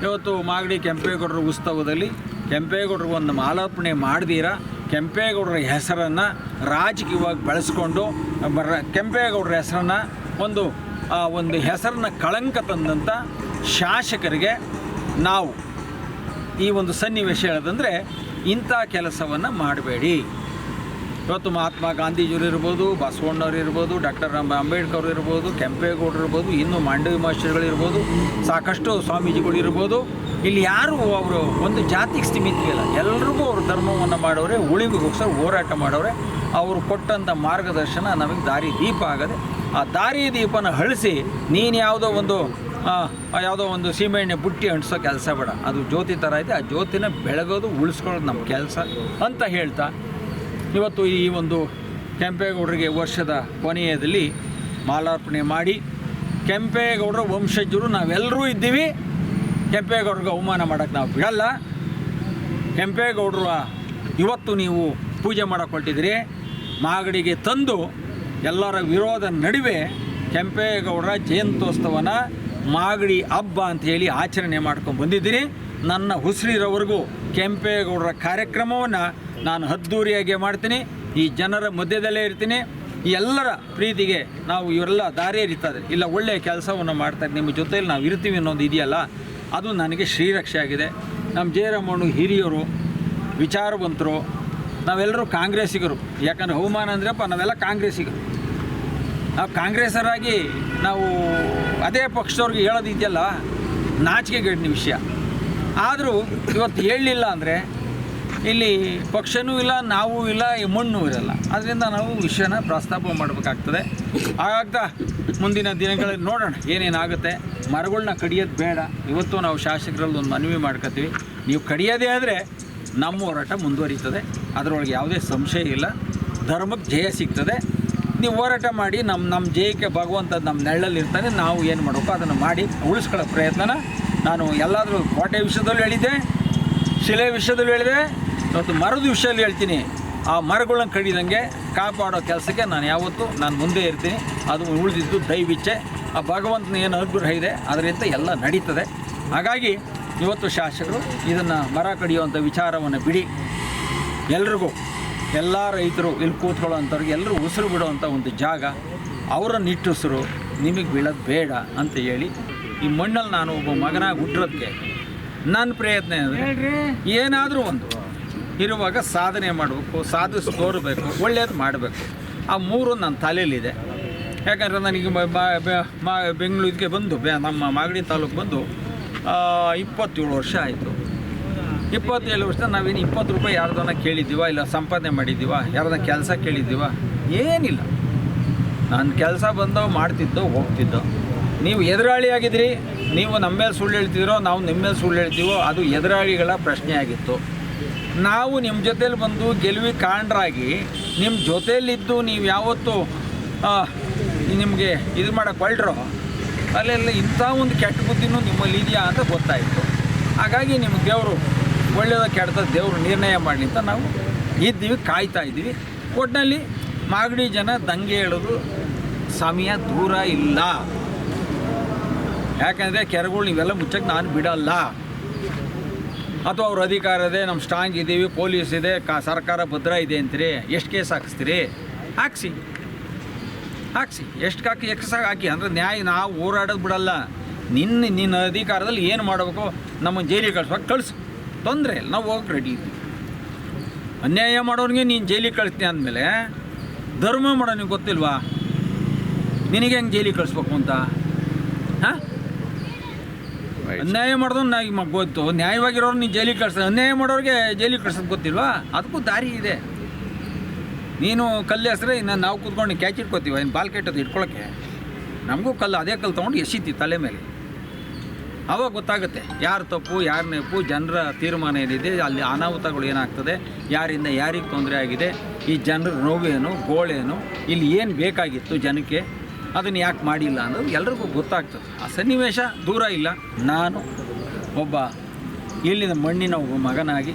ಇವತ್ತು ಮಾಗಡಿ ಕೆಂಪೇಗೌಡರ ಉತ್ಸವದಲ್ಲಿ ಕೆಂಪೇಗೌಡರಿಗೆ ಒಂದು ಮಾಲಾರ್ಪಣೆ ಮಾಡ್ದಿರ ಕೆಂಪೇಗೌಡರ ಹೆಸರನ್ನು ರಾಜಕೀಯವಾಗಿ ಬೆಳೆಸ್ಕೊಂಡು ಕೆಂಪೇಗೌಡರ ಹೆಸರನ್ನು ಒಂದು ಹೆಸರನ್ನ ಕಳಂಕ ತಂದಂಥ ಶಾಸಕರಿಗೆ ನಾವು ಈ ಒಂದು ಸನ್ನಿವೇಶ ಹೇಳೋದಂದರೆ ಇಂಥ ಕೆಲಸವನ್ನು ಮಾಡಬೇಡಿ. ಇವತ್ತು ಮಹಾತ್ಮ ಗಾಂಧೀಜಿಯವರು ಇರ್ಬೋದು, ಬಸವಣ್ಣವ್ರು ಇರ್ಬೋದು, ಡಾಕ್ಟರ್ ಅಂಬೇಡ್ಕರ್ ಇರ್ಬೋದು, ಕೆಂಪೇಗೌಡರು ಇರ್ಬೋದು, ಇನ್ನೂ ಮಾಂಡವಿ ಮಾಸ್ಟರ್ಗಳು ಇರ್ಬೋದು, ಸಾಕಷ್ಟು ಸ್ವಾಮೀಜಿಗಳು ಇರ್ಬೋದು. ಇಲ್ಲಿ ಯಾರು ಅವರು ಒಂದು ಜಾತಿಗೆ ಸೀಮಿತ ಇಲ್ಲ, ಎಲ್ರಿಗೂ ಅವರು ಧರ್ಮವನ್ನು ಮಾಡೋರೆ, ಉಳಿವಿಗೋಸ್ಕರ ಹೋರಾಟ ಮಾಡೋರೆ. ಅವರು ಕೊಟ್ಟಂಥ ಮಾರ್ಗದರ್ಶನ ನಮಗೆ ದಾರಿ ದೀಪ ಆಗದೆ. ಆ ದಾರಿ ದೀಪನ ಅಳಿಸಿ ನೀನು ಯಾವುದೋ ಒಂದು ಸೀಮೆಎಣ್ಣೆ ಬುಟ್ಟಿ ಅಂಟಿಸೋ ಕೆಲಸ ಬೇಡ. ಅದು ಜ್ಯೋತಿ ಥರ ಇದೆ, ಆ ಜ್ಯೋತಿನ ಬೆಳಗೋದು ಉಳಿಸ್ಕೊಳ್ಳೋದು ನಮ್ಮ ಕೆಲಸ ಅಂತ ಹೇಳ್ತಾ ಇವತ್ತು ಈ ಒಂದು ಕೆಂಪೇಗೌಡರಿಗೆ ವರ್ಷದ ಕೊನೆಯದಲ್ಲಿ ಮಾಲಾರ್ಪಣೆ ಮಾಡಿ ಕೆಂಪೇಗೌಡರ ವಂಶಜರು ನಾವೆಲ್ಲರೂ ಇದ್ದೀವಿ. ಕೆಂಪೇಗೌಡರಿಗೆ ಅವಮಾನ ಮಾಡೋಕ್ಕೆ ನಾವು ಬಿಡಲ್ಲ. ಕೆಂಪೇಗೌಡರು ಇವತ್ತು ನೀವು ಪೂಜೆ ಮಾಡೋಕ್ಕೆ ಹೊರಟಿದ್ರಿ, ಮಾಗಡಿಗೆ ತಂದು ಎಲ್ಲರ ವಿರೋಧ ನಡುವೆ ಕೆಂಪೇಗೌಡರ ಜಯಂತ್ಯೋತ್ಸವನ ಮಾಗಡಿ ಹಬ್ಬ ಅಂಥೇಳಿ ಆಚರಣೆ ಮಾಡ್ಕೊಂಡು ಬಂದಿದ್ದೀನಿ. ನನ್ನ ಉಸಿರಿರೋವರೆಗೂ ಕೆಂಪೇಗೌಡರ ಕಾರ್ಯಕ್ರಮವನ್ನು ನಾನು ಅದ್ದೂರಿಯಾಗಿ ಮಾಡ್ತೀನಿ. ಈ ಜನರ ಮಧ್ಯದಲ್ಲೇ ಇರ್ತೀನಿ. ಈ ಎಲ್ಲರ ಪ್ರೀತಿಗೆ ನಾವು ಇವರೆಲ್ಲ ದಾರಿ ಎರಿತಾರೆ, ಇಲ್ಲ ಒಳ್ಳೆಯ ಕೆಲಸವನ್ನು ಮಾಡ್ತಾರೆ, ನಿಮ್ಮ ಜೊತೆಯಲ್ಲಿ ನಾವು ಇರ್ತೀವಿ ಅನ್ನೋದು ಇದೆಯಲ್ಲ, ಅದು ನನಗೆ ಶ್ರೀರಕ್ಷೆ ಆಗಿದೆ. ನಮ್ಮ ಜಯರಾಮಣ್ಣ ಹಿರಿಯರು, ವಿಚಾರವಂತರು, ನಾವೆಲ್ಲರೂ ಕಾಂಗ್ರೆಸ್ಸಿಗರು. ಯಾಕಂದರೆ ಅವಮಾನ ಅಂದ್ರಪ್ಪ ನಾವೆಲ್ಲ ಕಾಂಗ್ರೆಸ್ಸಿಗರು. ನಾವು ಕಾಂಗ್ರೆಸ್ಸರಾಗಿ ನಾವು ಅದೇ ಪಕ್ಷದವ್ರಿಗೆ ಹೇಳೋದು ಇದೆಯಲ್ಲ, ನಾಚಿಕೆಗೇಡಿನ ವಿಷಯ. ಆದರೂ ಇವತ್ತು ಹೇಳಲಿಲ್ಲ ಅಂದರೆ ಇಲ್ಲಿ ಪಕ್ಷನೂ ಇಲ್ಲ, ನಾವು ಇಲ್ಲ, ಈ ಮಣ್ಣು ಇರಲ್ಲ. ಅದರಿಂದ ನಾವು ವಿಷಯನ ಪ್ರಸ್ತಾಪ ಮಾಡಬೇಕಾಗ್ತದೆ. ಹಾಗಾಗ್ತಾ ಮುಂದಿನ ದಿನಗಳಲ್ಲಿ ನೋಡೋಣ ಏನೇನಾಗುತ್ತೆ. ಮರಗಳನ್ನ ಕಡಿಯೋದು ಬೇಡ. ಇವತ್ತು ನಾವು ಶಾಸಕರಲ್ಲಿ ಒಂದು ಮನವಿ ಮಾಡ್ಕೊತೀವಿ, ನೀವು ಕಡಿಯೋದೇ ಆದರೆ ನಮ್ಮ ಹೋರಾಟ ಮುಂದುವರಿತದೆ, ಅದರೊಳಗೆ ಯಾವುದೇ ಸಂಶಯ ಇಲ್ಲ. ಧರ್ಮಕ್ಕೆ ಜಯ ಸಿಗ್ತದೆ. ನೀವು ಹೋರಾಟ ಮಾಡಿ, ನಮ್ಮ ಜಯಕ್ಕೆ ಭಗವಂತ ನಮ್ಮ ನೆರಳಲ್ಲಿ ಇರ್ತಾನೆ. ನಾವು ಏನು ಮಾಡಬೇಕು ಅದನ್ನು ಮಾಡಿ ಉಳಿಸ್ಕೊಳ್ಳೋ ಪ್ರಯತ್ನನ ನಾನು ಎಲ್ಲಾದರೂ ಕೋಟೆ ವಿಷಯದಲ್ಲೂ ಹೇಳಿದ್ದೆ, ಶಿಲೆ ವಿಷಯದಲ್ಲೂ ಹೇಳಿದೆ, ಇವತ್ತು ಮರದ ವಿಷಯದಲ್ಲಿ ಹೇಳ್ತೀನಿ. ಆ ಮರಗಳನ್ನ ಕಡಿದಂಗೆ ಕಾಪಾಡೋ ಕೆಲಸಕ್ಕೆ ನಾನು ಮುಂದೆ ಇರ್ತೀನಿ. ಅದು ಉಳಿದಿದ್ದು ದೈವಿಚ್ಛೆ, ಆ ಭಗವಂತನ ಏನು ಅನುಗ್ರಹ ಇದೆ ಅದರಿಂದ ಎಲ್ಲ ನಡೀತದೆ. ಹಾಗಾಗಿ ಇವತ್ತು ಶಾಸಕರು ಇದನ್ನು ಮರ ಕಡಿಯುವಂಥ ವಿಚಾರವನ್ನು ಬಿಡಿ. ಎಲ್ರಿಗೂ, ಎಲ್ಲ ರೈತರು ಇಲ್ಲಿ ಕೂತ್ಕೊಳ್ಳೋ ಅಂಥವ್ರಿಗೆ ಎಲ್ಲರೂ ಉಸಿರು ಬಿಡುವಂಥ ಒಂದು ಜಾಗ, ಅವರ ನಿಟ್ಟುಸಿರು ನಿಮಗೆ ಬೀಳೋದು ಬೇಡ ಅಂತ ಹೇಳಿ, ಈ ಮಣ್ಣಲ್ಲಿ ನಾನು ಒಬ್ಬ ಮಗನಾಗಿ ಹುಟ್ಟಿರೋದಕ್ಕೆ ನನ್ನ ಪ್ರಯತ್ನ ಅಂದರೆ ಏನಾದರೂ ಒಂದು ಇರುವಾಗ ಸಾಧನೆ ಮಾಡಬೇಕು, ಸಾಧಿಸಿ ತೋರಬೇಕು, ಒಳ್ಳೆಯದು ಮಾಡಬೇಕು. ಆ ಮೂರು ನನ್ನ ತಲೆಯಲ್ಲಿದೆ. ಯಾಕಂದರೆ ನನಗೆ ಬೆಂಗಳೂರಿಗೆ ಬಂದು ನಮ್ಮ ಮಾಗಡಿ ತಾಲೂಕು ಬಂದು 27 ವರ್ಷ ಆಯಿತು. 27 ವರ್ಷ ನಾವೇನು 20 ರೂಪಾಯಿ ಯಾರ್ದನ್ನ ಕೇಳಿದ್ದೀವ, ಇಲ್ಲ ಸಂಪಾದನೆ ಮಾಡಿದ್ದೀವ, ಯಾರ್ದನ್ನ ಕೆಲಸ ಕೇಳಿದ್ದೀವ? ಏನಿಲ್ಲ. ನಾನು ಕೆಲಸ ಬಂದವು ಮಾಡ್ತಿದ್ದೋ ಹೋಗ್ತಿದ್ದೋ. ನೀವು ಎದುರಾಳಿಯಾಗಿದ್ದೀರಿ, ನೀವು ನಮ್ಮ ಮೇಲೆ ಸುಳ್ಳು ಹೇಳ್ತಿದ್ದೀರೋ, ನಾವು ನಿಮ್ಮ ಮೇಲೆ ಸುಳ್ಳು ಹೇಳ್ತೀವೋ, ಅದು ಎದುರಾಳಿಗಳ ಪ್ರಶ್ನೆ ಆಗಿತ್ತು. ನಾವು ನಿಮ್ಮ ಜೊತೇಲಿ ಬಂದು ಗೆಲುವಿ ಕಾರಣರಾಗಿ ನಿಮ್ಮ ಜೊತೆಯಲ್ಲಿದ್ದು ನೀವು ಯಾವತ್ತೂ ನಿಮಗೆ ಇದು ಮಾಡೋಕ್ಕೆ ಹೊರಟ್ರೋ ಅಲ್ಲೆಲ್ಲ ಇಂಥ ಒಂದು ಕೆಟ್ಟ ಬುದ್ಧಿನೂ ನಿಮ್ಮಲ್ಲಿ ಇದೆಯಾ ಅಂತ ಗೊತ್ತಾಯಿತು. ಹಾಗಾಗಿ ನಿಮಗೆ ದೇವರು ಒಳ್ಳೆಯದ ಕೆಟ್ಟದ ದೇವರು ನಿರ್ಣಯ ಮಾಡಲಿ ಅಂತ ನಾವು ಇದ್ದೀವಿ, ಕಾಯ್ತಾ ಇದ್ದೀವಿ. ಒಟ್ಟಿನಲ್ಲಿ ಮಾಗಡಿ ಜನ ದಂಗೆ ಹೇಳೋದು ಸಮಯ ದೂರ ಇಲ್ಲ. ಯಾಕಂದರೆ ಕೆರೆಗಳು ನೀವೆಲ್ಲ ಮುಚ್ಚಕ್ಕೆ ನಾನು ಬಿಡಲ್ಲ. ಅಥವಾ ಅವ್ರ ಅಧಿಕಾರ ಇದೆ, ನಮ್ಮ ಸ್ಟ್ರಾಂಗ್ ಇದ್ದೀವಿ, ಪೊಲೀಸ್ ಇದೆ, ಸರ್ಕಾರ ಭದ್ರ ಇದೆ ಅಂತೀರಿ. ಎಷ್ಟು ಕೇಸ್ ಹಾಕಿಸ್ತೀರಿ? ಹಾಕ್ಸಿ ಎಷ್ಟು ಹಾಕಿ ಅಂದರೆ ನ್ಯಾಯ ನಾವು ಹೋರಾಡೋದು ಬಿಡಲ್ಲ. ನಿನ್ನ ಅಧಿಕಾರದಲ್ಲಿ ಏನು ಮಾಡಬೇಕು, ನಮ್ಮನ್ನು ಜೈಲಿಗೆ ಕಳಿಸು, ತೊಂದರೆ ಇಲ್ಲ, ನಾವು ಹೋಗಕ್ಕೆ ರೆಡಿ ಇದ್ದೀವಿ. ಅನ್ಯಾಯ ಮಾಡೋನಿಗೆ ನೀನು ಜೈಲಿಗೆ ಕಳಿಸ್ತೀನಿ ಅಂದಮೇಲೆ ಧರ್ಮ ಮಾಡೋನಿಗೆ ಗೊತ್ತಿಲ್ವಾ ನಿನಗೆ ಹೆಂಗೆ ಜೈಲಿಗೆ ಕಳಿಸ್ಬೇಕು ಅಂತ? ಹಾಂ, ಅನ್ಯಾಯ ಮಾಡೋದು ನನಗೆ ಗೊತ್ತು, ನ್ಯಾಯವಾಗಿರೋರು ನೀನು ಜೈಲಿಗೆ ಕಳಿಸ್ತಾರೆ, ಅನ್ಯಾಯ ಮಾಡೋರಿಗೆ ಜೈಲಿಗೆ ಕಳ್ಸೋದು ಗೊತ್ತಿಲ್ವಾ? ಅದಕ್ಕೂ ದಾರಿ ಇದೆ. ನೀನು ಕಲ್ಲು ಹೆಸರೇ ಇನ್ನು ನಾವು ಕೂತ್ಕೊಂಡು ಕ್ಯಾಚ್ ಇಟ್ಕೋತೀವ, ಇನ್ನು ಬಾಲ್ ಕೆಟ್ಟದ್ದು ಇಟ್ಕೊಳ್ಳೋಕ್ಕೆ. ನಮಗೂ ಕಲ್ಲು, ಅದೇ ಕಲ್ಲು ತೊಗೊಂಡು ಎಸಿತೀವಿ ತಲೆ ಮೇಲೆ. ಆವಾಗ ಗೊತ್ತಾಗುತ್ತೆ ಯಾರು ತಪ್ಪು ಯಾರು ನೆಪ್ಪು, ಜನರ ತೀರ್ಮಾನ ಏನಿದೆ, ಅಲ್ಲಿ ಅನಾಹುತಗಳು ಏನಾಗ್ತದೆ, ಯಾರಿಂದ ಯಾರಿಗೆ ತೊಂದರೆ ಆಗಿದೆ, ಈ ಜನರ ನೋವೇನು ಗೋಳೇನು, ಇಲ್ಲಿ ಏನು ಬೇಕಾಗಿತ್ತು ಜನಕ್ಕೆ, ಅದನ್ನು ಯಾಕೆ ಮಾಡಿಲ್ಲ ಅನ್ನೋದು ಎಲ್ರಿಗೂ ಗೊತ್ತಾಗ್ತದೆ. ಆ ಸನ್ನಿವೇಶ ದೂರ ಇಲ್ಲ. ನಾನು ಒಬ್ಬ ಇಲ್ಲಿನ ಮಣ್ಣಿನ ಒಬ್ಬ ಮಗನಾಗಿ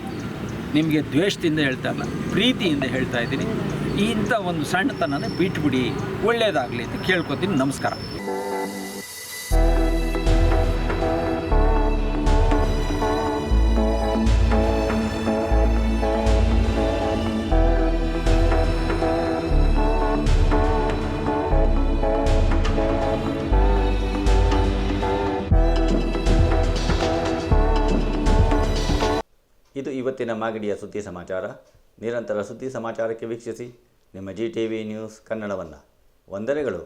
ನಿಮಗೆ ದ್ವೇಷದಿಂದ ಹೇಳ್ತಾ ಇಲ್ಲ, ಪ್ರೀತಿಯಿಂದ ಹೇಳ್ತಾ ಇದ್ದೀನಿ. ಇಂಥ ಒಂದು ಸಣ್ಣತನನೇ ಬಿಟ್ಬಿಡಿ, ಒಳ್ಳೆಯದಾಗಲಿ ಅಂತ ಕೇಳ್ಕೊತೀನಿ. ನಮಸ್ಕಾರ. ಇದು ಇವತ್ತಿನ ಮಾಗಡಿಯ ಸುದ್ದಿ ಸಮಾಚಾರ. ನಿರಂತರ ಸುದ್ದಿ ಸಮಾಚಾರಕ್ಕೆ ವೀಕ್ಷಿಸಿ ನಿಮ್ಮ GTV ನ್ಯೂಸ್ ಕನ್ನಡವನ್ನು. ವಂದನೆಗಳು.